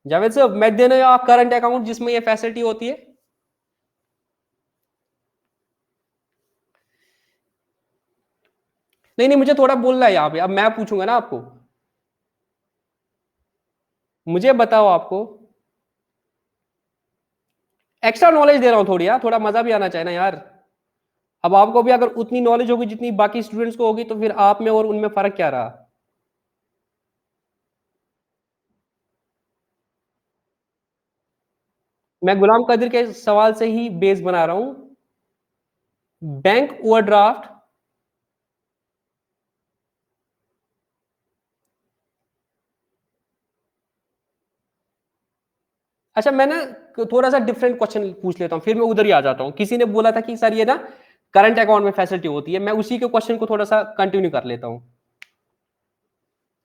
Javed साहब मैं देना आप करंट अकाउंट जिसमें ये फैसिलिटी होती है। नहीं नहीं, मुझे थोड़ा बोलना है यहाँ पे, अब मैं पूछूंगा ना आपको। मुझे बताओ आपको, एक्स्ट्रा नॉलेज दे रहा हूं थोड़ी यार, थोड़ा मजा भी आना चाहिए ना यार। अब आपको भी अगर उतनी नॉलेज होगी जितनी बाकी स्टूडेंट्स को होगी, तो फिर आप में और उनमें फर्क क्या रहा। मैं गुलाम कदर के सवाल से ही बेस बना रहा हूं। Bank overdraft. अच्छा मैं ना थोड़ा सा डिफरेंट क्वेश्चन पूछ लेता हूँ, फिर मैं उधर ही आ जाता हूँ। किसी ने बोला था कि सर ये ना करंट अकाउंट में फैसिलिटी होती है, मैं उसी के क्वेश्चन को थोड़ा सा कंटिन्यू कर लेता हूँ।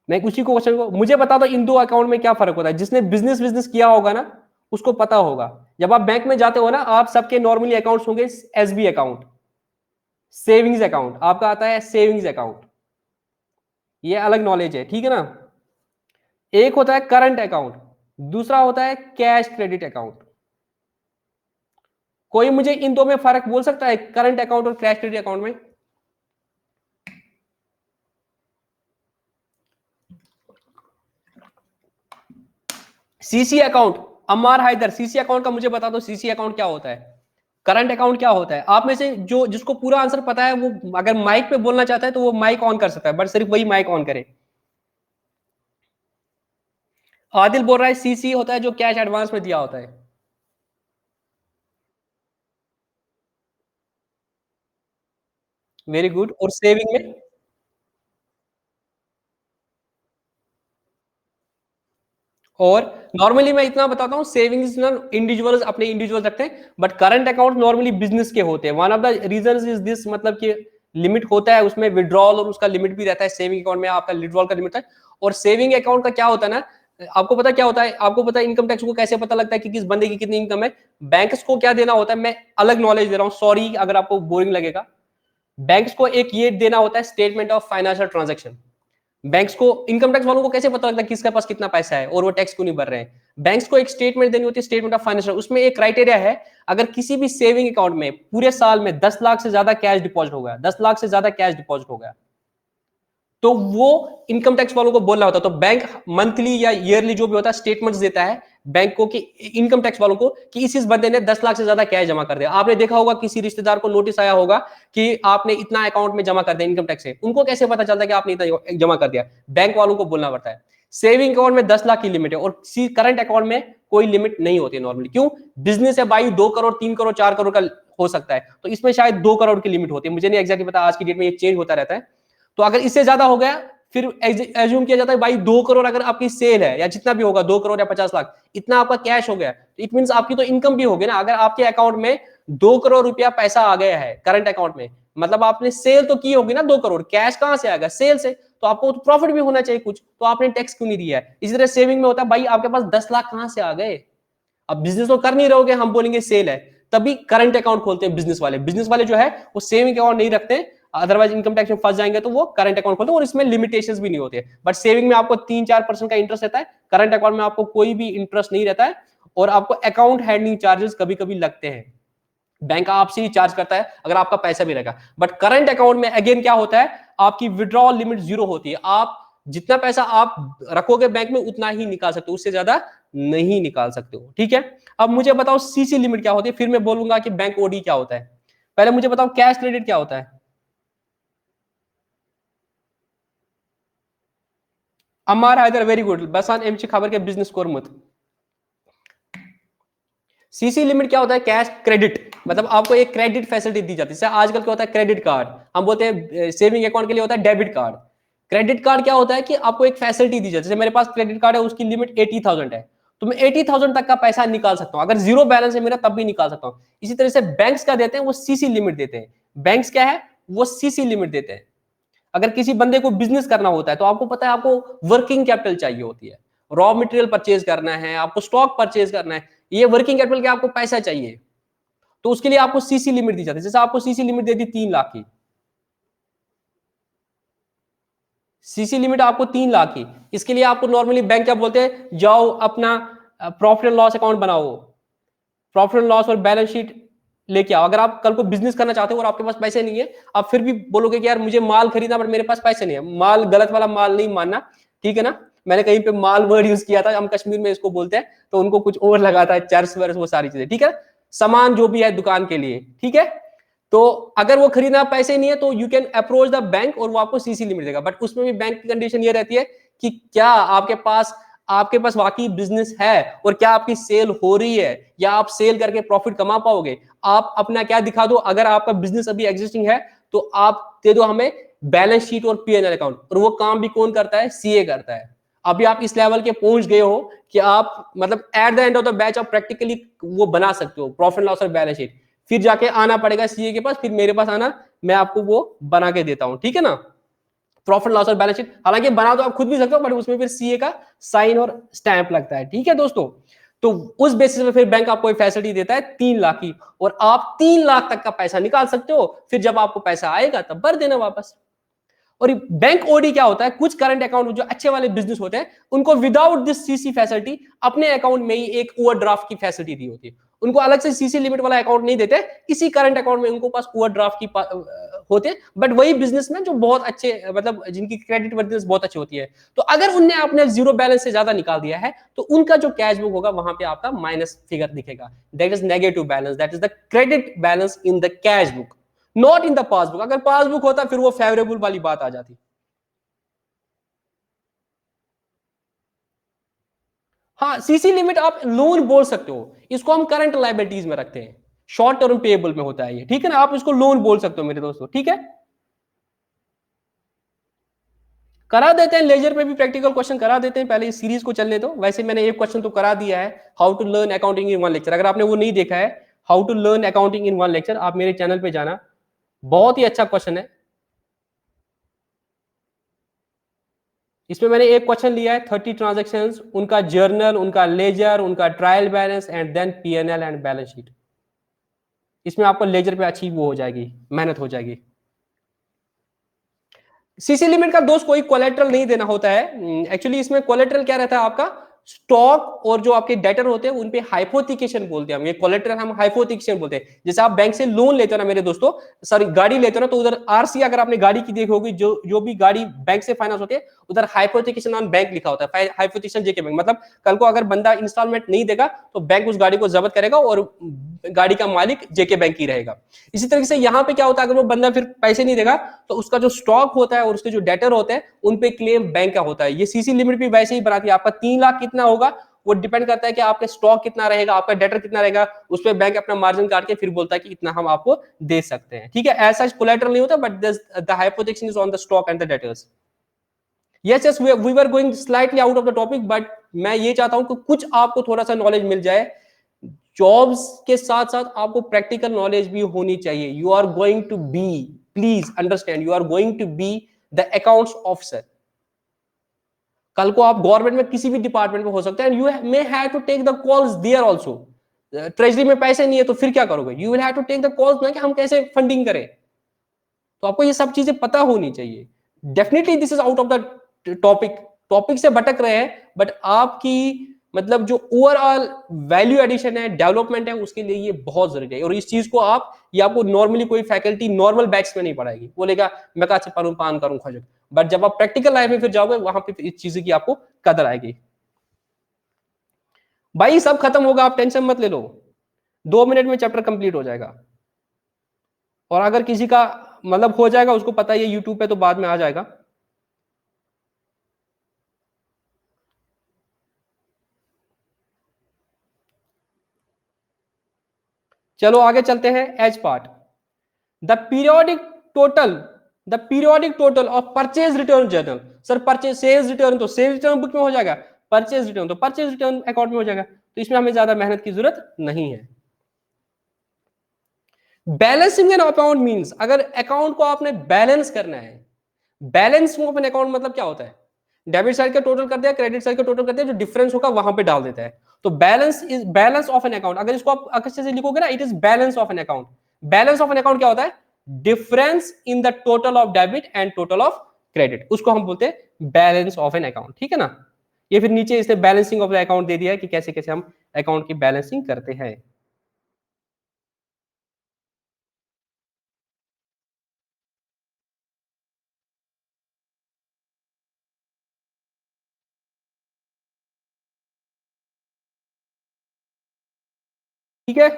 मैं उसी को क्वेश्चन को, मुझे बता दो इन दो अकाउंट में क्या फर्क होता है। जिसने बिजनेस बिजनेस किया होगा ना उसको पता होगा। जब आप बैंक में जाते हो ना, आप सबके नॉर्मली अकाउंट्स होंगे एसबी अकाउंट, सेविंग्स अकाउंट, आपका आता है सेविंग्स अकाउंट। ये अलग नॉलेज है, ठीक है ना। एक होता है करंट अकाउंट, दूसरा होता है कैश क्रेडिट अकाउंट। कोई मुझे इन दो में फर्क बोल सकता है, करंट अकाउंट और कैश क्रेडिट अकाउंट में? CC account, Ammar Haidar, CC account का मुझे बता दो, सीसी अकाउंट क्या होता है, करंट अकाउंट क्या होता है। आप में से जो जिसको पूरा आंसर पता है वो अगर माइक पे बोलना चाहता है तो वो माइक ऑन कर सकता है, बट सिर्फ वही माइक ऑन करे। आदिल बोल रहा है सीसी होता है जो कैश एडवांस में दिया होता है। Very good. और सेविंग में? और नॉर्मली मैं इतना बताता हूँ, सेविंग्स ना इंडिविजुअल्स अपने इंडिविजुअल रखते हैं, but current account normally business के होते हैं। One of the reasons is this, मतलब कि लिमिट होता है उसमें विड्रॉल, और उसका लिमिट भी रहता है। सेविंग अकाउंट में आपका विड्रॉल का लिमिट है। और सेविंग अकाउंट का क्या होता है ना, आपको पता क्या होता है, आपको पता है इनकम टैक्स को कैसे पता लगता है कि किस बंदे की कितनी इनकम है। बैंक्स को क्या देना होता है, मैं अलग नॉलेज दे रहा हूँ, सॉरी अगर आपको बोरिंग लगेगा। बैंक्स को एक ये देना होता है statement of financial transaction. Banks को, इनकम टैक्स वालों को कैसे पता लगता है किसके पास कितना पैसा है और वो टैक्स क्यों नहीं भर रहे हैं। बैंक्स को एक स्टेटमेंट देनी होती है, स्टेटमेंट ऑफ फाइनेंशियल। उसमें एक क्राइटेरिया है, अगर किसी भी सेविंग अकाउंट में पूरे साल में 10 लाख से ज्यादा कैश डिपॉजिट हो गया, 10 लाख से ज्यादा कैश डिपॉजिट हो गया, तो वो इनकम टैक्स वालों को बोलना होता है। तो बैंक मंथली या ईयरली जो भी होता है स्टेटमेंट्स देता है बैंक को, कि इनकम टैक्स वालों को, कि इस बंदे ने 10 लाख से ज्यादा कैश जमा कर दिया। आपने देखा होगा किसी रिश्तेदार को नोटिस आया होगा कि आपने इतना अकाउंट में जमा कर दिया इनकम टैक्स से, उनको कैसे पता चलता है कि आपने इतना जमा कर दिया? बैंक वालों को बोलना पड़ता है। सेविंग अकाउंट में 10 लाख की लिमिट है, और करंट अकाउंट में कोई लिमिट नहीं होती है नॉर्मली। क्यों? बिजनेस है भाई, 2 करोड़ 3 करोड़ 4 करोड़ का हो सकता है, तो इसमें शायद 2 करोड़ की लिमिट होती है। मुझे नहीं एग्जैक्टली पता, आज की डेट में ये चेंज होता रहता है। तो अगर इससे ज्यादा हो गया, फिर एज्यूम किया जाता है भाई 2 करोड़ अगर आपकी सेल है, या जितना भी होगा 2 करोड़ या 50 लाख, इतना आपका कैश हो गया, तो इट मीन आपकी तो इनकम भी होगी ना। अगर आपके अकाउंट में 2 करोड़ रुपया पैसा आ गया है करंट अकाउंट में, मतलब आपने सेल तो की होगी ना, 2 करोड़ कैश कहां से आएगा? सेल से। तो आपको तो प्रॉफिट भी होना चाहिए कुछ, तो आपने टैक्स क्यों नहीं दिया है? इसी तरह सेविंग में होता है, भाई आपके पास 10 लाख कहां से आ गए? अब बिजनेस तो कर नहीं रहोगे, हम बोलेंगे सेल है, तभी करंट अकाउंट खोलते हैं बिजनेस वाले। बिजनेस वाले जो है वो सेविंग अकाउंट नहीं रखते, अदरवाइज इनकम टैक्स में फंस जाएंगे, तो वो करंट अकाउंट खोलते हैं, और इसमें लिमिटेशंस भी नहीं होते। बट सेविंग में आपको 3-4% का इंटरेस्ट रहता है, करंट अकाउंट में आपको कोई भी इंटरेस्ट नहीं रहता है, और आपको अकाउंट हैंडलिंग चार्जेस कभी कभी लगते हैं। बैंक आपसे ही चार्ज करता है अगर आपका पैसा भी रहेगा। बट करंट अकाउंट में अगेन क्या होता है, आपकी विड्रॉल लिमिट 0 होती है। आप जितना पैसा आप रखोगे बैंक में उतना ही निकाल सकते हो, उससे ज्यादा नहीं निकाल सकते हो। ठीक है, अब मुझे बताओ सीसी लिमिट क्या होती है, फिर मैं बोलूंगा कि बैंक ओडी क्या होता है। पहले मुझे बताओ कैश क्रेडिट क्या होता है। अमार हैदर वेरी गुड, बसान एमची खबर के बिजनेस कोरमुत। सीसी लिमिट क्या होता है, कैश क्रेडिट, मतलब आपको एक क्रेडिट फैसिलिटी दी जाती है। जैसे आजकल क्या होता है क्रेडिट कार्ड, हम बोलते हैं सेविंग अकाउंट के लिए होता है डेबिट कार्ड। क्रेडिट कार्ड क्या होता है कि आपको एक फैसिलिटी दी जाती है। जैसे मेरे पास क्रेडिट कार्ड है, उसकी लिमिट 80,000 है, तो मैं 80,000 तक का पैसा निकाल सकता हूं। अगर जीरो बैलेंस है मेरा तब भी निकाल सकता हूं। इसी तरह से बैंक्स क्या देते हैं, वो सीसी लिमिट देते हैं। बैंक्स क्या है, वो सीसी लिमिट देते हैं। अगर किसी बंदे को बिजनेस करना होता है तो आपको पता है आपको वर्किंग कैपिटल चाहिए होती है, रॉ मटेरियल परचेज करना है, आपको स्टॉक परचेज करना है, ये वर्किंग कैपिटल के आपको पैसा चाहिए, तो उसके लिए आपको सीसी लिमिट दी जाती है। जैसे आपको सीसी लिमिट दे दी 3 लाख की, सीसी लिमिट आपको 3 लाख की, इसके लिए आपको नॉर्मली बैंक क्या बोलते हैं, जाओ अपना प्रॉफिट एंड लॉस अकाउंट बनाओ, प्रॉफिट एंड लॉस और बैलेंस शीट लेके आओ। अगर आप कल को बिजनेस करना चाहते हो और आपके पास पैसे नहीं है, आप फिर भी बोलोगे कि यार मुझे माल खरीदना बट मेरे पास पैसे नहीं है, माल गलत वाला माल नहीं मानना, ठीक है ना। मैंने कहीं पे माल वर्ड यूज किया था, हम कश्मीर में इसको बोलते हैं, तो उनको कुछ और लगाता है, चर्च वर्स वो सारी चीजें, ठीक है। सामान जो भी है दुकान के लिए, ठीक है। तो अगर वो खरीदना पैसे नहीं है तो you can approach the bank और वो आपको सीसी लिमिट देगा। बट उसमें भी बैंक की कंडीशन ये रहती है कि क्या आपके पास वाकई बिजनेस है और क्या आपकी सेल हो रही है, या आप सेल करके प्रॉफिट कमा पाओगे। आप अपना क्या दिखा दो, अगर आपका बिजनेस अभी एग्जिस्टिंग है तो आप दे दो हमें बैलेंस शीट और पीएनएल अकाउंट, और वो काम भी कौन करता है, सीए करता है। अभी आप इस लेवल के पहुंच गए हो कि आप मतलब at the end of the batch आप प्रैक्टिकली वो बना सकते हो प्रॉफिट लॉस और बैलेंस शीट। फिर जाके आना पड़ेगा सीए के पास, फिर मेरे पास आना, मैं आपको वो बना के देता हूं, ठीक है ना। प्रॉफिट लॉस और बैलेंस शीट हालांकि बना तो आप खुद भी सकते हो, बट उसमें फिर सीए का साइन और स्टैंप लगता है, ठीक है दोस्तों। तो उस बेसिस पे फिर बैंक आपको एक फैसिलिटी देता है 3 लाख की, और आप 3 लाख तक का पैसा निकाल सकते हो। फिर जब आपको पैसा आएगा तब भर देना वापस। और बैंक ओडी क्या होता है, कुछ करंट अकाउंट जो अच्छे वाले बिजनेस होते हैं उनको विदाउट दिस सीसी फैसिलिटी अपने अकाउंट में ही एक ओवरड्राफ्ट की फैसिलिटी दी होती है। उनको अलग से सीसी लिमिट वाला अकाउंट नहीं देते, इसी करंट अकाउंट में उनको पास ओवरड्राफ्ट की होते। बट वही बिजनेसमैन जो बहुत अच्छे मतलब जिनकी क्रेडिट वर्दिनेस बहुत अच्छी होती है, तो अगर उनने अपने जीरो बैलेंस से ज्यादा निकाल दिया है तो उनका जो कैश बुक होगा वहां पे आपका माइनस फिगर दिखेगा, that is negative balance, that is the credit balance in the cash book, not in the passbook. अगर पासबुक होता फिर वो फेवरेबल वाली बात आ जाती। हाँ, सीसी लिमिट आप लोन बोल सकते हो, इसको हम करंट लाइबिलिटीज में रखते हैं, शॉर्ट टर्म पेएबल में होता है ये, ठीक है ना। आप इसको लोन बोल सकते हो मेरे दोस्तों, ठीक है। करा देते हैं लेजर पे भी प्रैक्टिकल क्वेश्चन करा देते हैं, पहले इस सीरीज को चलने दो। वैसे मैंने एक क्वेश्चन तो करा दिया है, how to learn accounting in one lecture. अगर आपने वो नहीं देखा है how to learn accounting in one lecture, आप मेरे चैनल पे जाना, बहुत ही अच्छा क्वेश्चन है। इसमें मैंने एक क्वेश्चन लिया है 30 ट्रांजेक्शन्स, उनका जर्नल, उनका लेजर, उनका trial balance and then PNL and balance sheet. इसमें आपको लेजर पे अच्छी वो हो जाएगी, मेहनत हो जाएगी। सीसी लिमिट का दोस्त कोई कोलेट्रल नहीं देना होता है। एक्चुअली इसमें कोलेट्रल क्या रहता है आपका, स्टॉक और जो आपके डेटर होते हैं उन पे हाइपोथिकेशन बोलते हैं हम, ये कोलेट्रल हम हाइपोथिकेशन बोलते हैं। जैसे आप बैंक से लोन लेते हो ना मेरे दोस्तों, सॉरी गाड़ी लेते हो ना, तो उधर आरसी अगर आपने गाड़ी की देखी होगी, जो जो भी गाड़ी बैंक से फाइनेंस होती है उधर हाइपोथिकेशन ऑन बैंक लिखा होता है, हाइपोथिकेशन जेके बैंक। मतलब कल को अगर बंदा इंस्टॉलमेंट नहीं देगा तो बैंक उस गाड़ी को जब्त करेगा और गाड़ी का मालिक जेके बैंक ही रहेगा। इसी तरीके से यहाँ पे क्या होता है, अगर वो बंदा फिर पैसे नहीं देगा तो उसका जो स्टॉक होता है और उसके जो डेटर होते हैं उन पे क्लेम बैंक का होता है। ये सीसी लिमिट भी वैसे ही बनाती है। आपका 3 लाख कितना होगा वो डिपेंड करता है कि आपका स्टॉक कितना रहेगा, आपका डेटर कितना रहेगा, उस पर बैंक अपना मार्जिन काट के फिर बोलता है कि इतना हम आपको दे सकते हैं, ठीक है। ऐसा कोलैटरल नहीं होता, but the hypothesis is on the stock and the debtors. Yes yes, we were going slightly out of the topic, but मैं ये चाहता हूं कि कुछ आपको थोड़ा सा नॉलेज मिल जाए। जॉब्स के साथ साथ आपको प्रैक्टिकल नॉलेज भी होनी चाहिए। You are going to be, please understand, you are going to be the accounts officer. कल को आप गवर्नमेंट में किसी भी डिपार्टमेंट में हो सकते हैं, you may have to take the calls there also. Treasury में पैसे नहीं है तो फिर क्या करोगे, you will have to take the calls ना कि हम कैसे फंडिंग करें। तो आपको ये सब चीजें पता होनी चाहिए। Definitely this is out of the topic, topic से भटक रहे हैं, बट आपकी मतलब जो ओवरऑल वैल्यू एडिशन है, डेवलपमेंट है, उसके लिए ये बहुत जरूरी है। और इस चीज को ये आपको नॉर्मली कोई फैकल्टी नॉर्मल बैच में नहीं पढ़ाएगी, बोलेगा मैं कहा से पढ़ूं, पान करूं खोजो, बट जब आप प्रैक्टिकल लाइफ में फिर जाओगे वहां पे इस चीज की आपको कदर आएगी। भाई सब खत्म होगा, आप टेंशन मत ले लो, 2 मिनट में चैप्टर कंप्लीट हो जाएगा। और अगर किसी का मतलब हो जाएगा, उसको पता है ये यूट्यूब पे तो बाद में आ जाएगा। चलो आगे चलते हैं, H part. The periodic total the periodic total of purchase return journal. Sir purchase sales return तो सेल्स रिटर्न बुक में हो जाएगा, परचेज रिटर्न तो परचेज रिटर्न अकाउंट में हो जाएगा, तो इसमें हमें ज्यादा मेहनत की जरूरत नहीं है। बैलेंसिंग एन अकाउंट मींस, अगर अकाउंट को आपने बैलेंस करना है, बैलेंस ऑफ एन अकाउंट मतलब क्या होता है, डेबिट साइड का टोटल कर दिया, क्रेडिट साइड का टोटल कर दिया, जो डिफरेंस होगा वहां पे डाल देता है। तो बैलेंस ऑफ एन अकाउंट, अगर इसको आप अच्छे से लिखोगे ना, it is balance of an account. Balance of an account क्या होता है, difference in the total of debit and total of credit, उसको हम बोलते हैं बैलेंस ऑफ एन अकाउंट। ठीक है ना, ये फिर नीचे इसने बैलेंसिंग ऑफ द अकाउंट दे दिया है कि कैसे कैसे हम अकाउंट की बैलेंसिंग करते हैं। ठीक है,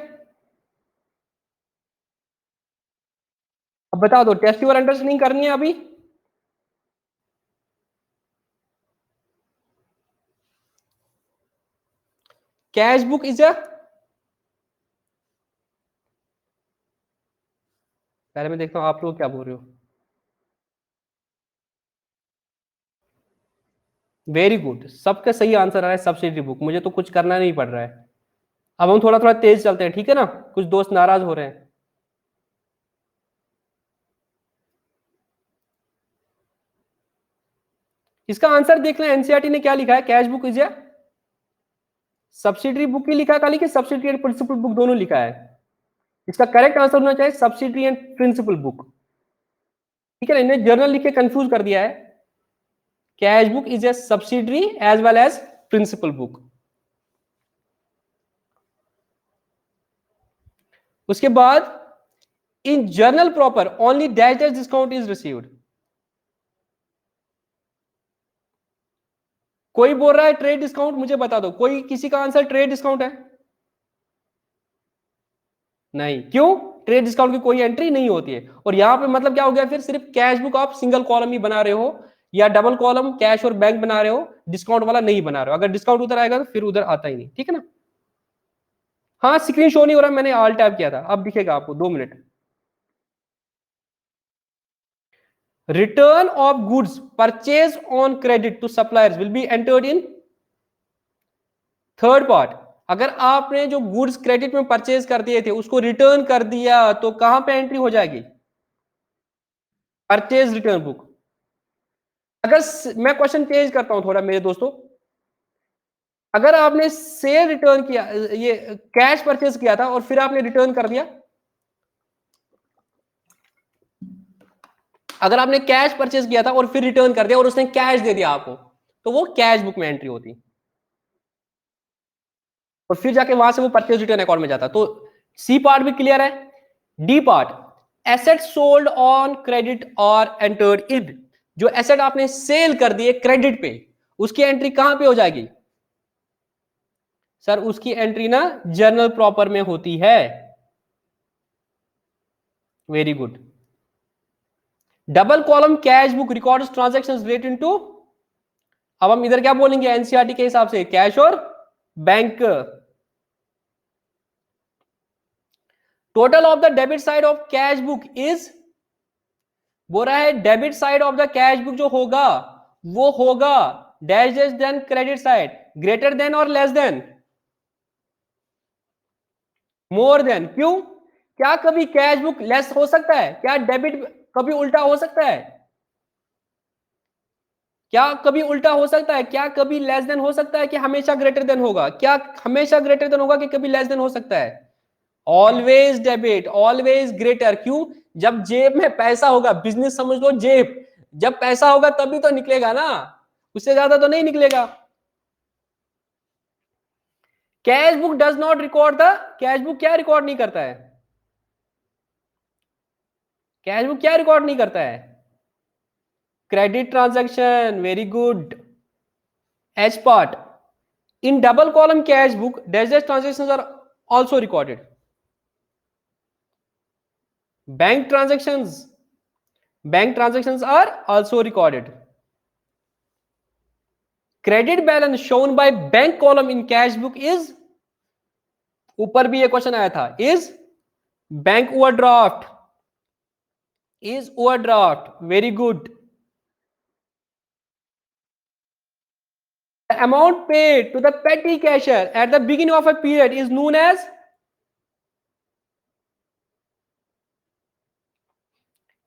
अब बता दो, टेस्ट और अंडरस्टैंडिंग करनी है अभी। कैश बुक इज अ, पहले मैं देखता हूं आप लोग क्या बोल रहे हो। वेरी गुड, सबका सही आंसर आ रहा है सब्सिडी बुक, मुझे तो कुछ करना नहीं पड़ रहा है। अब हम थोड़ा थोड़ा तेज चलते हैं, ठीक है ना, कुछ दोस्त नाराज हो रहे हैं। इसका आंसर देख लें, एनसीईआरटी ने क्या लिखा है, cash book is a subsidiary book ही लिखा है खाली, कि सब्सिडरी एंड प्रिंसिपल बुक दोनों लिखा है। इसका करेक्ट आंसर होना चाहिए सब्सिडरी एंड प्रिंसिपल बुक। ठीक है ना, इन्हें जर्नल लिख के कंफ्यूज कर दिया है। Cash book is a subsidiary as well as principal book. उसके बाद in journal proper only dash dash discount is received. कोई बोल रहा है ट्रेड डिस्काउंट, मुझे बता दो, कोई किसी का आंसर ट्रेड डिस्काउंट है? नहीं, क्यों? ट्रेड डिस्काउंट की कोई एंट्री नहीं होती है। और यहां पे मतलब क्या हो गया, फिर सिर्फ कैश बुक आप सिंगल कॉलम ही बना रहे हो, या डबल कॉलम कैश और बैंक बना रहे हो, डिस्काउंट वाला नहीं बना रहे हो। अगर डिस्काउंट उधर आएगा तो फिर उधर आता ही नहीं। ठीक है ना। हाँ, स्क्रीन शो नहीं हो रहा, मैंने ऑल टैप किया था, अब दिखेगा आपको, 2 minute. Return of goods purchase on credit to suppliers will be entered in third part. अगर आपने जो गुड्स क्रेडिट में परचेज कर दिए थे उसको रिटर्न कर दिया तो कहां पे एंट्री हो जाएगी? Purchase return book. अगर मैं क्वेश्चन चेंज करता हूं थोड़ा मेरे दोस्तों, अगर आपने सेल रिटर्न किया, ये कैश परचेज किया था और फिर आपने रिटर्न कर दिया, अगर आपने कैश परचेज किया था और फिर रिटर्न कर दिया और उसने कैश दे दिया आपको, तो वो कैश बुक में एंट्री होती, और फिर जाके वहां से वो परचेज रिटर्न अकाउंट में जाता। तो सी पार्ट भी क्लियर है। D part, asset sold on credit और एंटर्ड इन। जो एसेट आपने सेल कर दिए क्रेडिट पे, उसकी एंट्री कहां पे हो जाएगी? सर उसकी एंट्री ना जर्नल प्रॉपर में होती है। Very good. Double column cash book records transactions related to, अब हम इधर क्या बोलेंगे एनसीईआरटी के हिसाब से, कैश और bank. Total of the debit side of cash book is, बोल रहा है debit side of the cash book जो होगा वो होगा dash dash than credit side, greater than और लेस देन, मोर देन। क्यों? क्या कभी कैश बुक लेस हो सकता है? क्या डेबिट कभी उल्टा हो सकता है? क्या कभी उल्टा हो सकता है? क्या कभी लेस देन हो सकता है कि हमेशा ग्रेटर देन होगा? क्या हमेशा ग्रेटर देन होगा कि कभी लेस देन हो सकता है? Always debit, always greater. क्यों? जब जेब में पैसा होगा, बिजनेस समझ लो जेब, जब पैसा होगा तभी तो निकलेगा ना, उससे ज्यादा तो नहीं निकलेगा। Cash book does not record the, cash book क्या रिकॉर्ड नहीं करता है? कैश बुक क्या रिकॉर्ड नहीं करता है? Credit transaction, very good. H part, in double column cash book dash transactions are also recorded. Bank transactions, bank transactions are also recorded. Credit balance shown by bank column in cash book is, ऊपर भी ये question आया था, is bank overdraft, is overdraft, very good. The amount paid to the petty cashier at the beginning of a period is known as,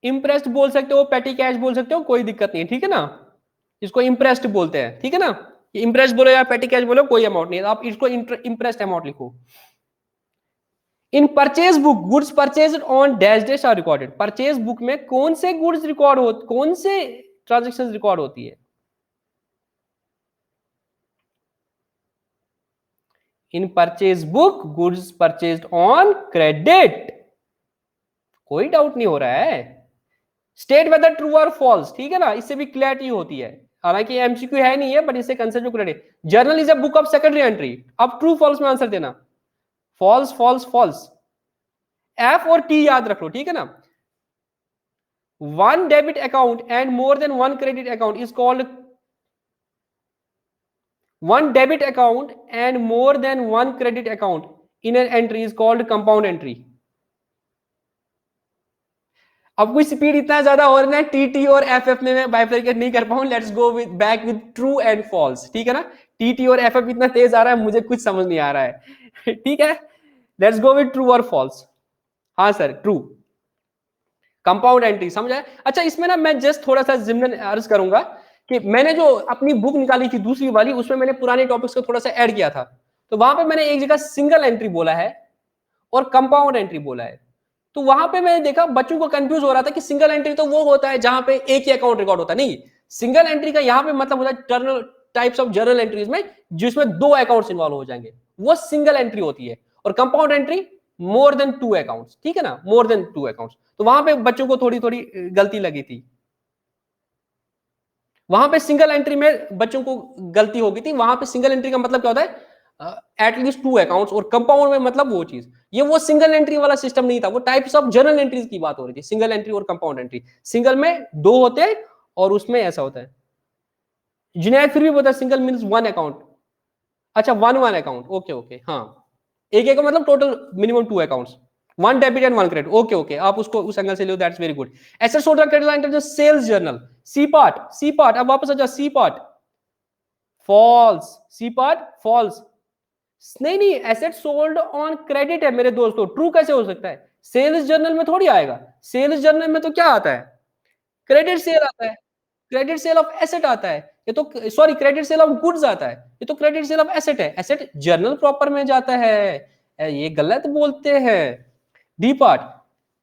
impressed बोल सकते हो, पेटी cash बोल सकते हो, कोई दिक्कत नहीं है, ठीक है ना। इसको इम्प्रेस्ड बोलते हैं, ठीक है ना। इम्प्रेस्ड बोलो या पेटी कैश बोलो, कोई अमाउंट नहीं है, आप इसको इम्प्रेस्ड अमाउंट लिखो। In purchase book goods purchase on dash dash are recorded. Purchase book में कौन से गुड्स रिकॉर्ड हो, कौन से ट्रांजेक्शन रिकॉर्ड होती है? इन purchase book goods purchase on credit, कोई डाउट नहीं हो रहा है। स्टेट वेदर ट्रू और फॉल्स, ठीक है ना, इससे भी क्लैरिटी होती है। हालांकि एमसीक्यू है नहीं है, बट इससे कंसेप्ट जो clear. Journal is a book of secondary entry. अब ट्रू फॉल्स में आंसर देना, फॉल्स फॉल्स फॉल्स। एफ और टी याद रख लो, ठीक है ना। One debit account and more than one credit account is called, one debit account and more than one credit account in an entry is called compound entry. अब कोई speed इतना ज्यादा हो रहा है, टीटी और एफएफ में मैं बाइफरकेट नहीं कर पाऊं। Let's go with back with true and false, ठीक है ना। टीटी और एफएफ इतना तेज आ रहा है, मुझे कुछ समझ नहीं आ रहा है ठीक है, लेट्स गो विद ट्रू और फॉल्स। हाँ सर, ट्रू कंपाउंड एंट्री, समझ आया। अच्छा, इसमें ना मैं जस्ट थोड़ा सा जिम्न अर्ज करूंगा कि मैंने जो अपनी बुक निकाली थी दूसरी वाली, उसमें मैंने पुराने टॉपिक्स को थोड़ा सा ऐड किया था। तो वहां पे मैंने एक जगह सिंगल एंट्री बोला है और कंपाउंड एंट्री बोला है। तो वहां पे मैंने देखा बच्चों को कंफ्यूज हो रहा था कि सिंगल एंट्री तो वो होता है जहां पे एक ही अकाउंट रिकॉर्ड होता है। नहीं, सिंगल एंट्री का यहां पे मतलब होता है टर्नल टाइप्स ऑफ जर्नल एंट्रीज में जिसमें दो अकाउंट्स इन्वॉल्व हो जाएंगे, वो सिंगल एंट्री होती है। और compound entry more than two accounts, ठीक है ना, मोर देन टू अकाउंट्स। तो वहां पे बच्चों को थोड़ी थोड़ी गलती लगी थी, वहां पे सिंगल एंट्री में बच्चों को गलती हो गई थी। वहां पे सिंगल एंट्री का मतलब क्या होता है, एटलीस्ट टू अकाउंट्स, और कंपाउंड में मतलब वो चीज, ये वो सिंगल एंट्री वाला सिस्टम नहीं था, वो टाइप्स ऑफ जर्नल एंट्रीज की बात हो रही थी, सिंगल एंट्री और कंपाउंड एंट्री। सिंगल में दो होते हैं और उसमें ऐसा होता है। जुनैद फिर भी बोलता है सिंगल मींस वन अकाउंट। अच्छा, one one account, okay okay, हाँ, एक एक का मतलब total minimum two accounts, one debit and one credit, okay okay, आप उसको उस एंगल से लो, that's very good. Assets hold credit line जो sales journal, C part, C part, अब वापस आ जाओ, C part falls, C part falls. नहीं नहीं, एसेट सोल्ड ऑन क्रेडिट है मेरे दोस्तों, ट्रू कैसे हो सकता है? सेल्स जर्नल में थोड़ी आएगा, सेल्स जर्नल में तो क्या आता है, क्रेडिट सेल आता है, क्रेडिट सेल ऑफ एसेट आता है, ये तो sorry credit sale of goods आता है, ये तो क्रेडिट सेल ऑफ एसेट है, एसेट जर्नल प्रॉपर में जाता है, ये गलत बोलते हैं। D part,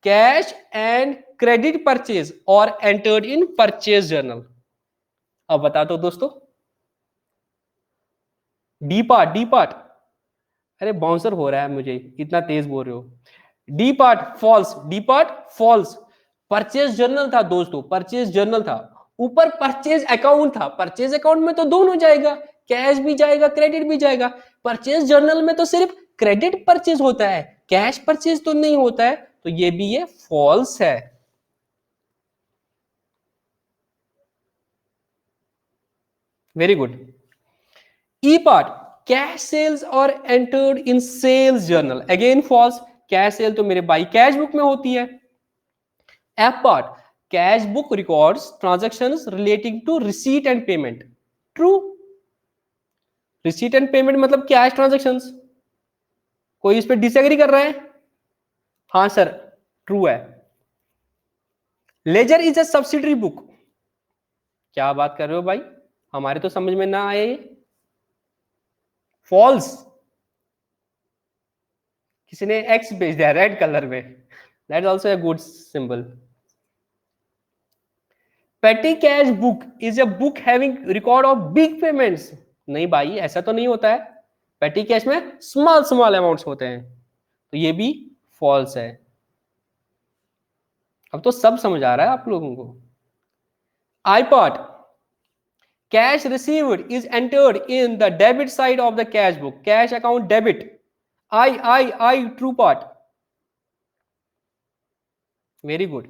cash and credit purchase are entered in purchase journal. अब बता दो दोस्तों, डी पार्ट, डी पार्ट, अरे बाउंसर हो रहा है मुझे, इतना तेज बोल रहे हो। D part false, D part false. Purchase journal था दोस्तों, परचेज जर्नल था, ऊपर परचेज अकाउंट था, परचेज अकाउंट में तो दोनों जाएगा, कैश भी जाएगा क्रेडिट भी जाएगा। परचेज जर्नल में तो सिर्फ क्रेडिट परचेज होता है, कैश परचेज तो नहीं होता है, तो ये भी ये फॉल्स है। Very good. E part, cash sales और entered in sales journal, again false, cash sale तो मेरे भाई कैश बुक में होती है। F part, cash book records transactions relating to receipt and payment, true. Receipt and payment मतलब cash transactions, कोई इस पे डिसएग्री कर रहा है? हाँ सर, ट्रू है। Ledger is a subsidiary book, क्या बात कर रहे हो भाई, हमारे तो समझ में ना आए। फॉल्स, किसी ने एक्स भेज दिया रेड कलर में, that is also a good symbol. पेटी cash book is a book having record of big payments, नहीं भाई ऐसा तो नहीं होता है। पेटी कैश में स्मॉल स्मॉल अमाउंट्स होते हैं, तो ये भी फॉल्स है। अब तो सब समझ आ रहा है आप लोगों को। आई part, cash received is entered in the debit side of the cash book, cash account debit. I true part, very good.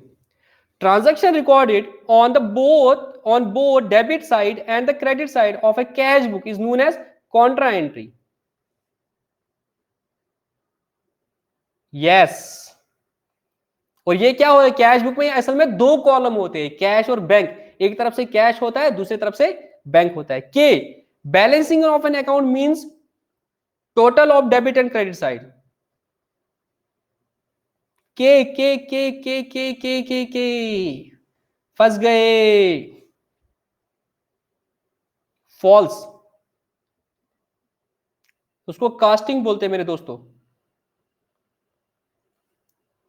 Transaction recorded on the both debit side and the credit side of a cash book is known as contra entry. Yes. और ये क्या होता है, cash book में असल में दो column होते हैं, कैश और बैंक। एक तरफ से कैश होता है, दूसरी तरफ से बैंक होता है। के balancing of an account means total of debit and credit side. के फंस गए, फॉल्स। उसको कास्टिंग बोलते हैं मेरे दोस्तों,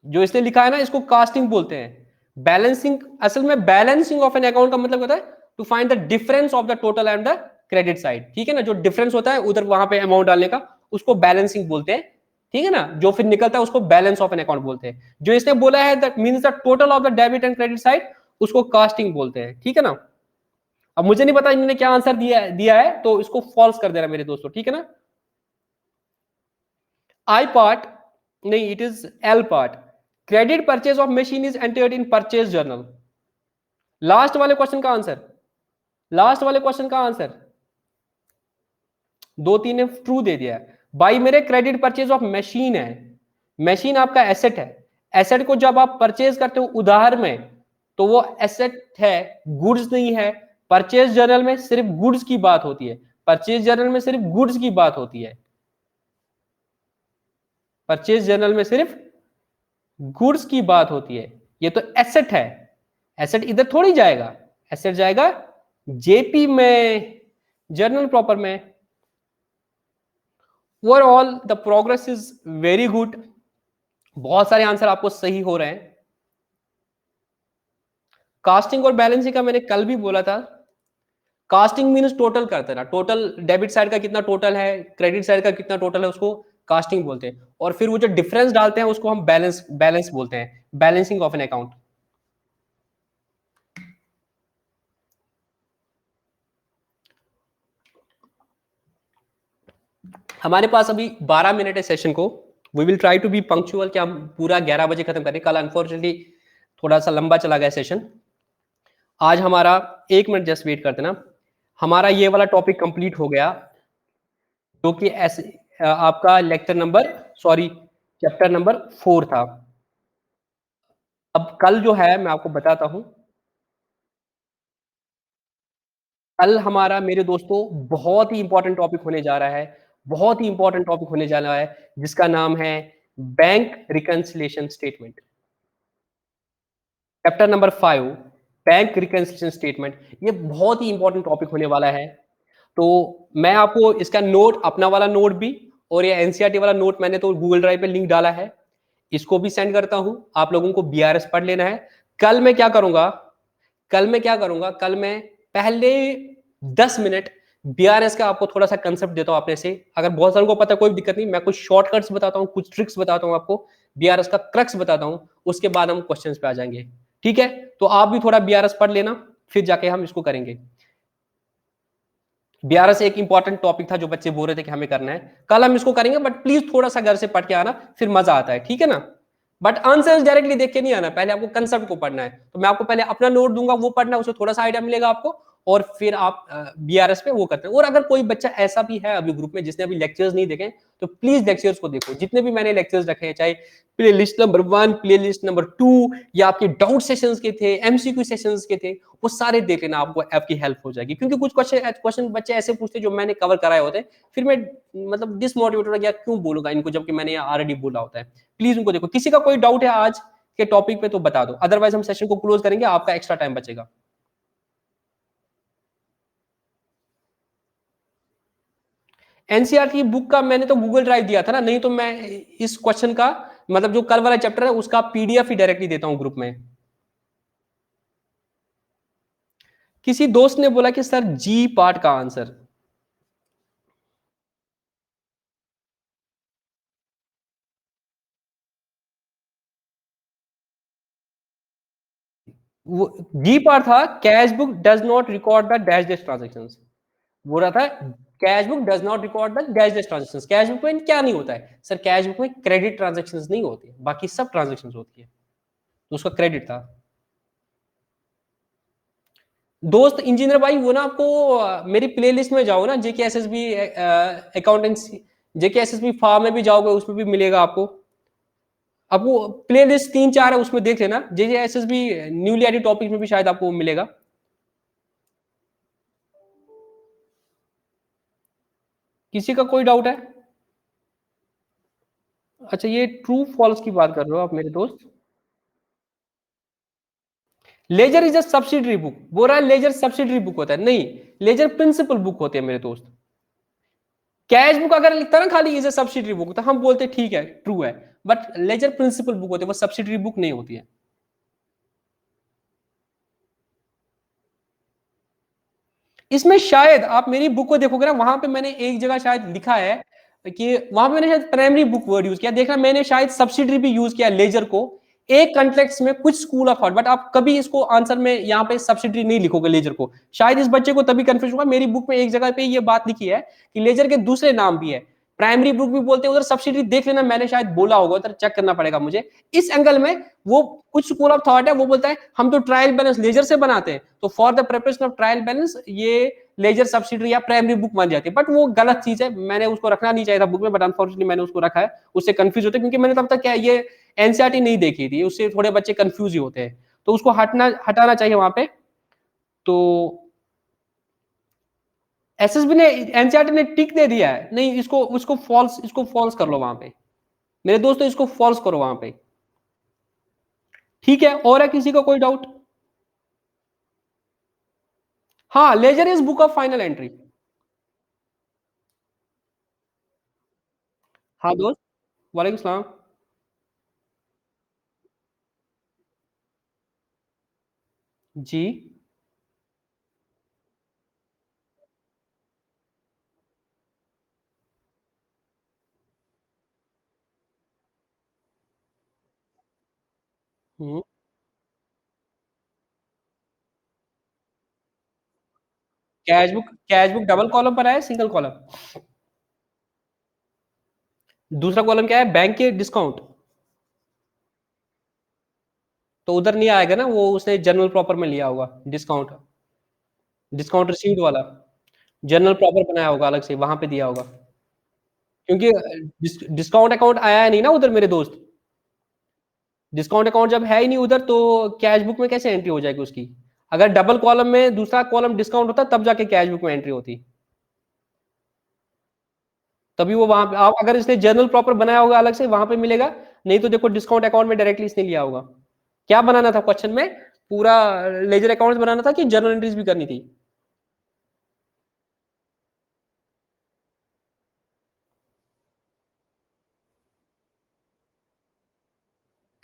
जो इसने लिखा है ना इसको कास्टिंग बोलते हैं। बैलेंसिंग, असल में बैलेंसिंग ऑफ एन अकाउंट का मतलब होता है to find the difference of the total and the credit side, ठीक है ना। जो डिफरेंस होता है उधर वहां पे अमाउंट डालने का, उसको बैलेंसिंग बोलते हैं, ठीक है ना। जो फिर निकलता है उसको बैलेंस ऑफ एन अकाउंट बोलते हैं। जो इसने बोला है that means the total of the debit and credit side, उसको कास्टिंग बोलते हैं, ठीक है ना। अब मुझे नहीं पता इन्होंने क्या आंसर दिया है, तो इसको फॉल्स कर देना मेरे दोस्तों, ठीक है ना। आई पार्ट नहीं, it is L part, credit purchase of machine is entered in purchase journal. Last वाले क्वेश्चन का आंसर, लास्ट वाले क्वेश्चन का आंसर, दो तीन ने ट्रू दे दिया है। भाई मेरे क्रेडिट परचेज ऑफ मशीन है, मशीन आपका एसेट है। एसेट को जब आप परचेज करते हो उधार में, तो वो एसेट है, गुड्स नहीं है। परचेज जर्नल में सिर्फ गुड्स की बात होती है, परचेज जर्नल में सिर्फ गुड्स की बात होती है, परचेज जर्नल में सिर्फ गुड्स की बात होती है। ये तो एसेट है, एसेट इधर थोड़ी जाएगा, एसेट जाएगा जेपी में, जर्नल प्रॉपर में। Overall the progress is very good, बहुत सारे आंसर आपको सही हो रहे हैं। कास्टिंग और बैलेंसिंग का मैंने कल भी बोला था, कास्टिंग मीन्स टोटल करते ना, टोटल डेबिट साइड का कितना टोटल है, क्रेडिट साइड का कितना टोटल है, उसको कास्टिंग बोलते हैं। और फिर वो जो डिफरेंस डालते हैं उसको हम बैलेंस बोलते हैं, बैलेंसिंग ऑफ एन अकाउंट। हमारे पास अभी 12 मिनट है सेशन को, we will try to be punctual कि हम पूरा 11 बजे खत्म करें। कल अनफॉर्चुनेटली थोड़ा सा लंबा चला गया सेशन। आज हमारा 1 मिनट जस्ट वेट करते ना, हमारा ये वाला टॉपिक कंप्लीट हो गया, जो कि ऐसे आपका lecture number, sorry chapter number 4 था। अब कल जो है मैं आपको बताता हूं, कल हमारा मेरे दोस्तों बहुत ही इंपॉर्टेंट टॉपिक होने जा रहा है, बहुत ही इंपॉर्टेंट टॉपिक होने जा रहा है, जिसका नाम है bank reconciliation statement. Chapter number 5, bank reconciliation statement. ये बहुत ही इंपॉर्टेंट टॉपिक होने वाला है। तो मैं आपको इसका नोट, अपना वाला नोट भी और ये एनसीईआरटी वाला नोट मैंने तो गूगल ड्राइव पे लिंक डाला है, इसको भी सेंड करता हूं। आप लोगों को बीआरएस पढ़ लेना है। कल मैं क्या करूंगा, कल मैं पहले 10 मिनट बीआरएस का आपको थोड़ा सा कंसेप्ट देता हूं अपने से। अगर बहुत सारों को पता है कोई दिक्कत नहीं, मैं कुछ शॉर्टकट्स बताता हूं, कुछ ट्रिक्स बताता हूं आपको, बीआरएस का क्रक्स बताता हूं, उसके बाद हम क्वेश्चंस पे आ जाएंगे, ठीक है। तो आप भी थोड़ा बीआरएस पढ़ लेना, फिर जाके हम इसको करेंगे। बीआरएस एक इंपॉर्टेंट टॉपिक था जो बच्चे बोल रहे थे कि हमें करना है, कल हम इसको करेंगे, बट प्लीज थोड़ा सा घर से पढ़ के आना, फिर मजा आता है, ठीक है ना। बट आंसर्स डायरेक्टली देख के नहीं आना, पहले आपको कंसेप्ट को पढ़ना है। तो मैं आपको पहले अपना नोट दूंगा, वो पढ़ना है, उससे थोड़ा सा आइडिया मिलेगा आपको, और फिर आप बीआरएस पे वो करते हैं। और अगर कोई बच्चा ऐसा भी है अभी ग्रुप में जिसने अभी लेक्चर्स नहीं देखे, तो प्लीज लेक्चर्स को देखो, जितने भी मैंने लेक्चर्स रखे हैं, चाहे play list number 1, play list number 2, या आपके डाउट सेशंस के थे, एमसीक्यू सेशंस के थे, वो सारे देख लेना, आपको आपकी हेल्प हो जाएगी। क्योंकि कुछ क्वेश्चन बच्चे ऐसे पूछते जो मैंने कवर कराए होते हैं, फिर मैं मतलब डिसमोटिवेट हो गया, क्यों बोलूंगा इनको जबकि मैंने ऑलरेडी बोला होता है। प्लीज उनको देखो। किसी का कोई डाउट है आज के टॉपिक पे तो बता दो, अदरवाइज हम सेशन को क्लोज करेंगे, आपका एक्स्ट्रा टाइम बचेगा। एनसीईआरटी बुक का मैंने तो गूगल ड्राइव दिया था ना, नहीं तो मैं इस क्वेश्चन का मतलब जो कल वाला चैप्टर है उसका पीडीएफ ही डायरेक्टली देता हूं ग्रुप में। किसी दोस्त ने बोला कि सर जी पार्ट का आंसर, वो डी पार्ट था, cash book does not record the dash dash transaction. बोल रहा था cash book does not record the dash dash transaction. Cash book में क्या नहीं होता है सर? कैश बुक में क्रेडिट ट्रांजेक्शन नहीं होती, बाकी सब ट्रांजेक्शन होती है, तो उसका क्रेडिट था। दोस्त इंजीनियर भाई, वो ना आपको मेरी प्लेलिस्ट में जाओ ना, जेके एस एस बी अकाउंटेंसी, जेके एस एस बी फार्म में भी जाओगे, उसमें भी मिलेगा आपको। आपको प्ले लिस्ट 3-4 है, उसमें देख लेना। J S S B newly added topic में भी शायद आपको मिलेगा। किसी का कोई डाउट है? अच्छा, ये ट्रू फॉल्स की बात कर रहे हो आप मेरे दोस्त। Ledger is a subsidiary book, बोल रहा है लेजर सब्सिडरी बुक होता है, नहीं, लेजर प्रिंसिपल बुक होती है मेरे दोस्त। कैश बुक अगर लिखता ना खाली इज अ सब्सिडरी बुक, तो हम बोलते ठीक है, ट्रू है। बट लेजर प्रिंसिपल बुक होती है, वो सब्सिडरी बुक नहीं होती है। इसमें शायद आप मेरी बुक को देखोगे ना, वहां पे मैंने एक जगह शायद लिखा है कि वहां पे मैंने शायद प्राइमरी बुक वर्ड यूज किया, देखना मैंने शायद सब्सिडरी भी यूज किया लेजर को एक कंटेक्स्ट में, कुछ स्कूल ऑफ थॉट। बट आप कभी इसको आंसर में यहाँ पे सब्सिडरी नहीं लिखोगे लेजर को। शायद इस बच्चे को तभी कंफ्यूज होगा, मेरी बुक में एक जगह पे ये बात लिखी है कि लेजर के दूसरे नाम भी है, प्राइमरी बुक भी बोलते हैं, उधर सब्सिडरी देख लेना, मैंने शायद बोला होगा, उधर चेक करना पड़ेगा मुझे। इस एंगल में वो कुछ स्कूल ऑफ थॉट है, वो बोलता है हम तो ट्रायल बैलेंस लेजर से बनाते हैं, तो for the preparation of trial balance ये लेजर सब्सिडरी या प्राइमरी बुक मान जाती है। बट वो गलत चीज है, मैंने उसको रखना नहीं चाहिए था बुक में, बट अनफॉर्चुनेटली मैंने उसको रखा है। उससे कंफ्यूज होते, क्योंकि मैंने तब तक क्या ये एनसीईआरटी नहीं देखी थी, उससे थोड़े बच्चे कंफ्यूज ही होते हैं, तो उसको हटाना चाहिए वहां पे। तो एसएसबी ने, एनसीईआरटी ने टिक दे दिया है, नहीं इसको, इसको फॉल्स कर लो वहां पे मेरे दोस्तों, इसको फॉल्स करो वहां पे। ठीक है, और है किसी का कोई डाउट? हाँ, ledger is book of final entry. हाँ दोस्त, वालेकुम सलाम। जी। कैश बुक डबल कॉलम पर है, सिंगल कॉलम? दूसरा कॉलम क्या है? बैंक के डिस्काउंट। तो उधर नहीं आएगा ना, वो उसने जनरल प्रॉपर में लिया होगा डिस्काउंट, डिस्काउंट रिसीव्ड वाला। जनरल प्रॉपर बनाया होगा अलग से, वहां पे दिया होगा। क्योंकि डिस्काउंट अकाउंट आया है नहीं ना उधर मेरे दोस्त। डिस्काउंट अकाउंट जब है ही नहीं उधर, तो कैश बुक में कैसे एंट्री हो जाएगी उसकी? अगर डबल कॉलम में दूसरा कॉलम डिस्काउंट होता तब जाके कैश बुक में एंट्री होती, तभी वो वहां पे आप, अगर इसने जनरल प्रॉपर बनाया होगा अलग से, वहां पे मिलेगा। नहीं तो देखो डिस्काउंट अकाउंट में डायरेक्टली इसने लिया होगा। क्या बनाना था क्वेश्चन में? पूरा लेजर अकाउंट बनाना था कि जर्नल एंट्रीज भी करनी थी?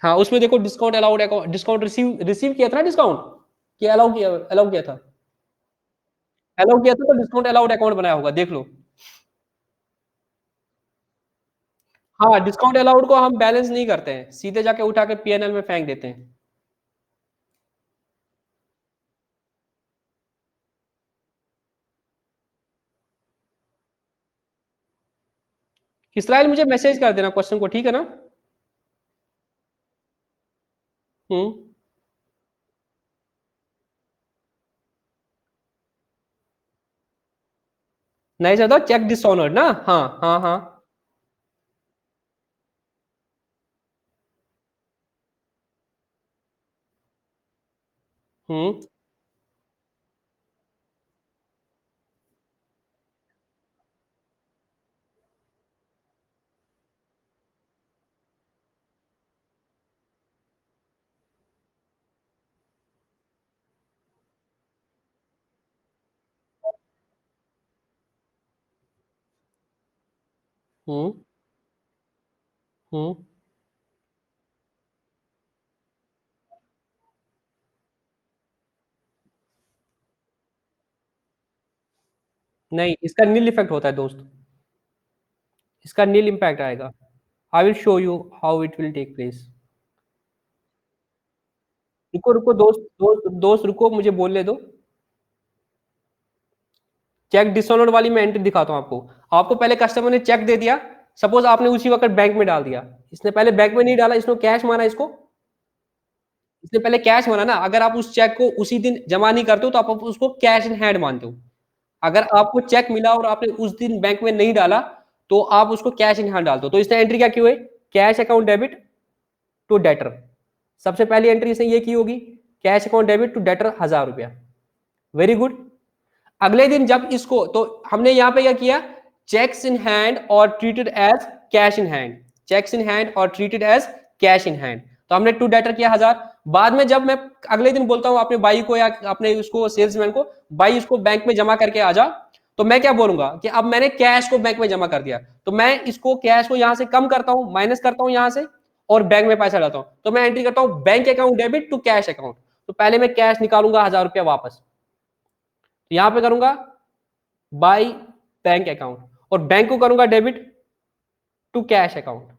हाँ, उसमें देखो discount allowed account, discount receive receive किया था ना डिस्काउंट, कि अलाउ किया था? अलाउ किया था तो डिस्काउंट अलाउड अकाउंट बनाया होगा, देख लो। हाँ, डिस्काउंट अलाउड को हम बैलेंस नहीं करते हैं, सीधे जाके उठा के पीएनएल में फेंक देते हैं। इसराइल मुझे मैसेज कर देना क्वेश्चन को, ठीक है ना? हम्म। नहीं सर, चेक डिसऑनर्ड ना, हाँ हाँ हाँ। हम्म। हम्म। हम्म। नहीं, इसका नील इफेक्ट होता है दोस्त, इसका नील इम्पैक्ट आएगा। I will show you how it will take place. रुको रुको दोस्त दोस्त दोस्त रुको, मुझे बोलने दो। चेक डिसऑनर्ड वाली मैं एंट्री दिखाता हूँ आपको। आपको पहले कस्टमर ने चेक दे दिया, सपोज आपने उसी वक्त बैंक में डाल दिया। इसने पहले बैंक में नहीं डाला, इसने कैश माना इसको, इसने पहले कैश माना ना। अगर आप उस चेक को उसी दिन जमा नहीं करते हो तो आप उसको कैश इन हैंड मानते हो। अगर आपको चेक मिला और आपने उस दिन बैंक में नहीं डाला तो आप उसको कैश इन हैंड डालते हो। तो इसने एंट्री क्या की हुई? Cash account debit to debtor. सबसे पहली एंट्री इसने ये की होगी, cash account debit to debtor 1000 रुपया। Very good. अगले दिन जब इसको, तो हमने यहां पे क्या किया, चेक्स इन हैंड और treated as cash in hand, cheques in hand और treated as cash in hand. तो हमने टू डेटर किया 1000। बाद में जब मैं अगले दिन बोलता हूं अपने भाई को या अपने उसको सेल्समैन को, भाई इसको बैंक में जमा करके आ जा, तो मैं क्या बोलूंगा कि अब मैंने कैश को बैंक में जमा कर दिया, तो मैं इसको कैश को यहां से कम करता हूं, माइनस करता हूं यहां से, और बैंक में पैसा डालता हूं। तो मैं एंट्री करता हूं bank account debit to cash account. तो पहले मैं कैश निकालूंगा 1000 रुपया वापस, तो यहां पे करूंगा बाय बैंक अकाउंट, और बैंक को करूंगा debit to cash account.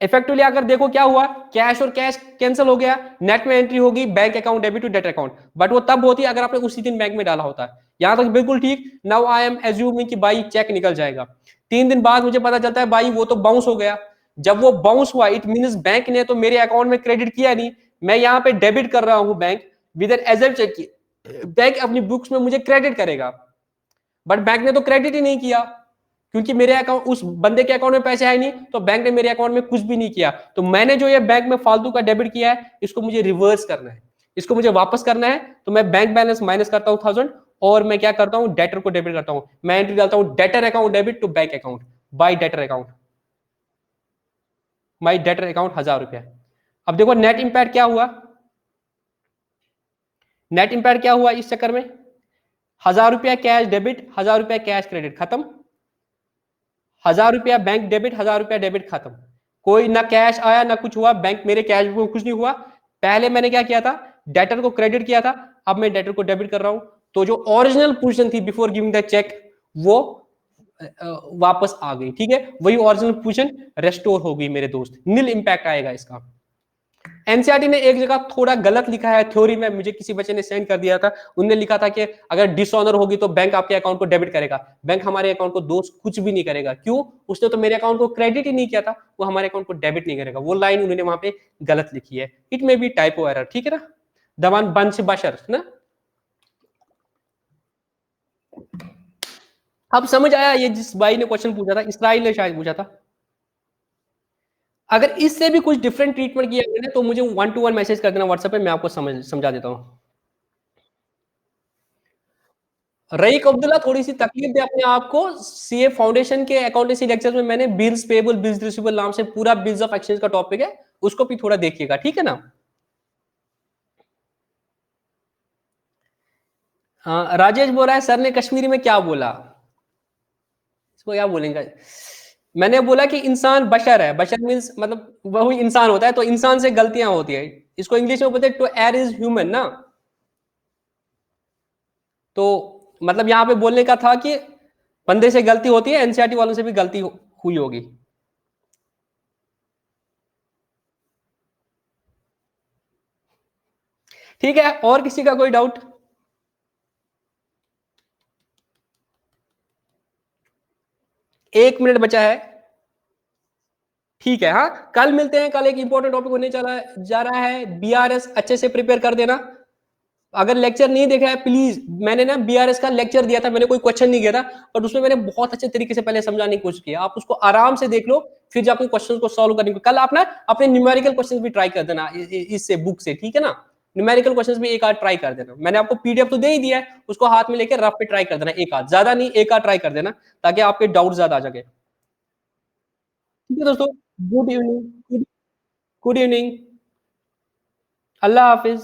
Effectively अगर देखो क्या हुआ, कैश और कैश कैंसिल हो गया, नेट में एंट्री होगी bank account debit to debt account. But वो तब होती है अगर आपने उसी दिन बैंक में डाला होता है। यहां तक बिल्कुल ठीक। नाउ आई एम एज्यूमिंग कि भाई चेक निकल जाएगा। 3 दिन बाद मुझे पता चलता है भाई वो तो बाउंस हो गया। जब वो बाउंस हुआ इट मींस बैंक ने तो मेरे अकाउंट में क्रेडिट किया नहीं, मैं यहाँ पे डेबिट कर रहा हूं bank with an age cheque की। बैंक अपनी बुक्स में मुझे क्रेडिट करेगा, बट बैंक ने तो क्रेडिट ही नहीं किया, क्योंकि मेरे अकाउंट, उस बंदे के अकाउंट में पैसे आए नहीं, तो बैंक ने मेरे अकाउंट में कुछ भी नहीं किया। तो मैंने जो ये बैंक में फालतू का डेबिट किया है, इसको मुझे रिवर्स करना है, इसको मुझे वापस करना है। तो मैं बैंक बैलेंस माइनस करता हूं 1000, और मैं क्या करता हूं, डेटर को डेबिट करता हूं। मैं एंट्री डालता हूं debtor account debit to bank account by debtor account, my debtor account 1000 रुपया। अब देखो नेट इंपैक्ट क्या हुआ, नेट इंपैक्ट क्या हुआ इस चक्कर में, 1000 रुपया कैश डेबिट, 1000 रुपया कैश क्रेडिट, खत्म। 1000 रुपया बैंक डेबिट, 1000 रुपया डेबिट, खत्म। कोई ना कैश आया ना कुछ हुआ, बैंक मेरे कैश में कुछ नहीं हुआ। पहले मैंने क्या किया था, डेटर को क्रेडिट किया था, अब मैं डेटर को डेबिट कर रहा हूं। तो जो ओरिजिनल पोजीशन थी बिफोर गिविंग द चेक, वो वापस आ गई। ठीक है, वही ओरिजिनल पोजीशन रेस्टोर हो गई मेरे दोस्त, नील इंपैक्ट आएगा इसका। एनसीईआरटी ने एक जगह थोड़ा गलत लिखा है थ्योरी में, मुझे किसी बच्चे ने सेंड कर दिया था। उनने लिखा था कि अगर डिसऑनर होगी तो बैंक आपके अकाउंट को डेबिट करेगा। बैंक हमारे अकाउंट को दोस्त कुछ भी नहीं करेगा। क्यों? उसने तो मेरे अकाउंट को क्रेडिट ही नहीं किया था, वो हमारे अकाउंट को डेबिट नहीं करेगा। वो लाइन उन्होंने वहां पे गलत लिखी है। It may be typo error, ठीक है ना। दमान बंश बशर ना। अब समझ आया ये जिस भाई ने क्वेश्चन पूछा था, इसराइल ने शायद पूछा था। अगर इससे भी कुछ डिफरेंट ट्रीटमेंट किया गया तो मुझे 1-to-1 मैसेज कर देना व्हाट्सएप पे, मैं आपको समझा देता हूँ। रईक अब्दुल्ला थोड़ी सी तकलीफ दे अपने आप को। सीए फाउंडेशन के अकाउंटेंसी लेक्चर में मैंने बिल्स पेबल बिल्स रिसीवेबल नाम से पूरा बिल्स ऑफ एक्सचेंज का टॉपिक है, उसको भी थोड़ा देखिएगा, ठीक है ना। राजेश बोल रहा है सर ने कश्मीरी में क्या बोला, इसको क्या बोलेंगे। मैंने बोला कि इंसान बशर है, बशर मीन्स मतलब वही इंसान होता है, तो इंसान से गलतियां होती है। इसको इंग्लिश में बोलते हैं टू एर इज ह्यूमन ना। तो मतलब यहाँ पे बोलने का था कि बंदे से गलती होती है, एनसीईआरटी वालों से भी गलती हुई होगी। ठीक है, और किसी का कोई डाउट? 1 मिनट बचा है। ठीक है, हाँ कल मिलते हैं। कल एक इंपॉर्टेंट टॉपिक होने चला जा रहा है, बीआरएस अच्छे से प्रिपेयर कर देना। अगर लेक्चर नहीं देखा है प्लीज, मैंने ना बीआरएस का लेक्चर दिया था, मैंने कोई क्वेश्चन नहीं किया था, बट उसमें मैंने बहुत अच्छे तरीके से पहले समझाने की कोशिश की। आप उसको आराम से देख लो, फिर जब आपको क्वेश्चन को सॉल्व करने को, कल आप ना अपने न्यूमेरिकल क्वेश्चन भी ट्राई कर देना इससे बुक से, ठीक है ना। न्यूमेरिकल क्वेश्चन भी एक आध ट्राई कर देना। मैंने आपको पीडीएफ तो दे ही दिया है, उसको हाथ में लेकर रफ पे ट्राई कर देना, एक आध, ज्यादा नहीं, एक आध ट्राई कर देना, ताकि आपके डाउट ज्यादा आ जाए। ठीक है दोस्तों, गुड इवनिंग, गुड इवनिंग, अल्लाह हाफिज।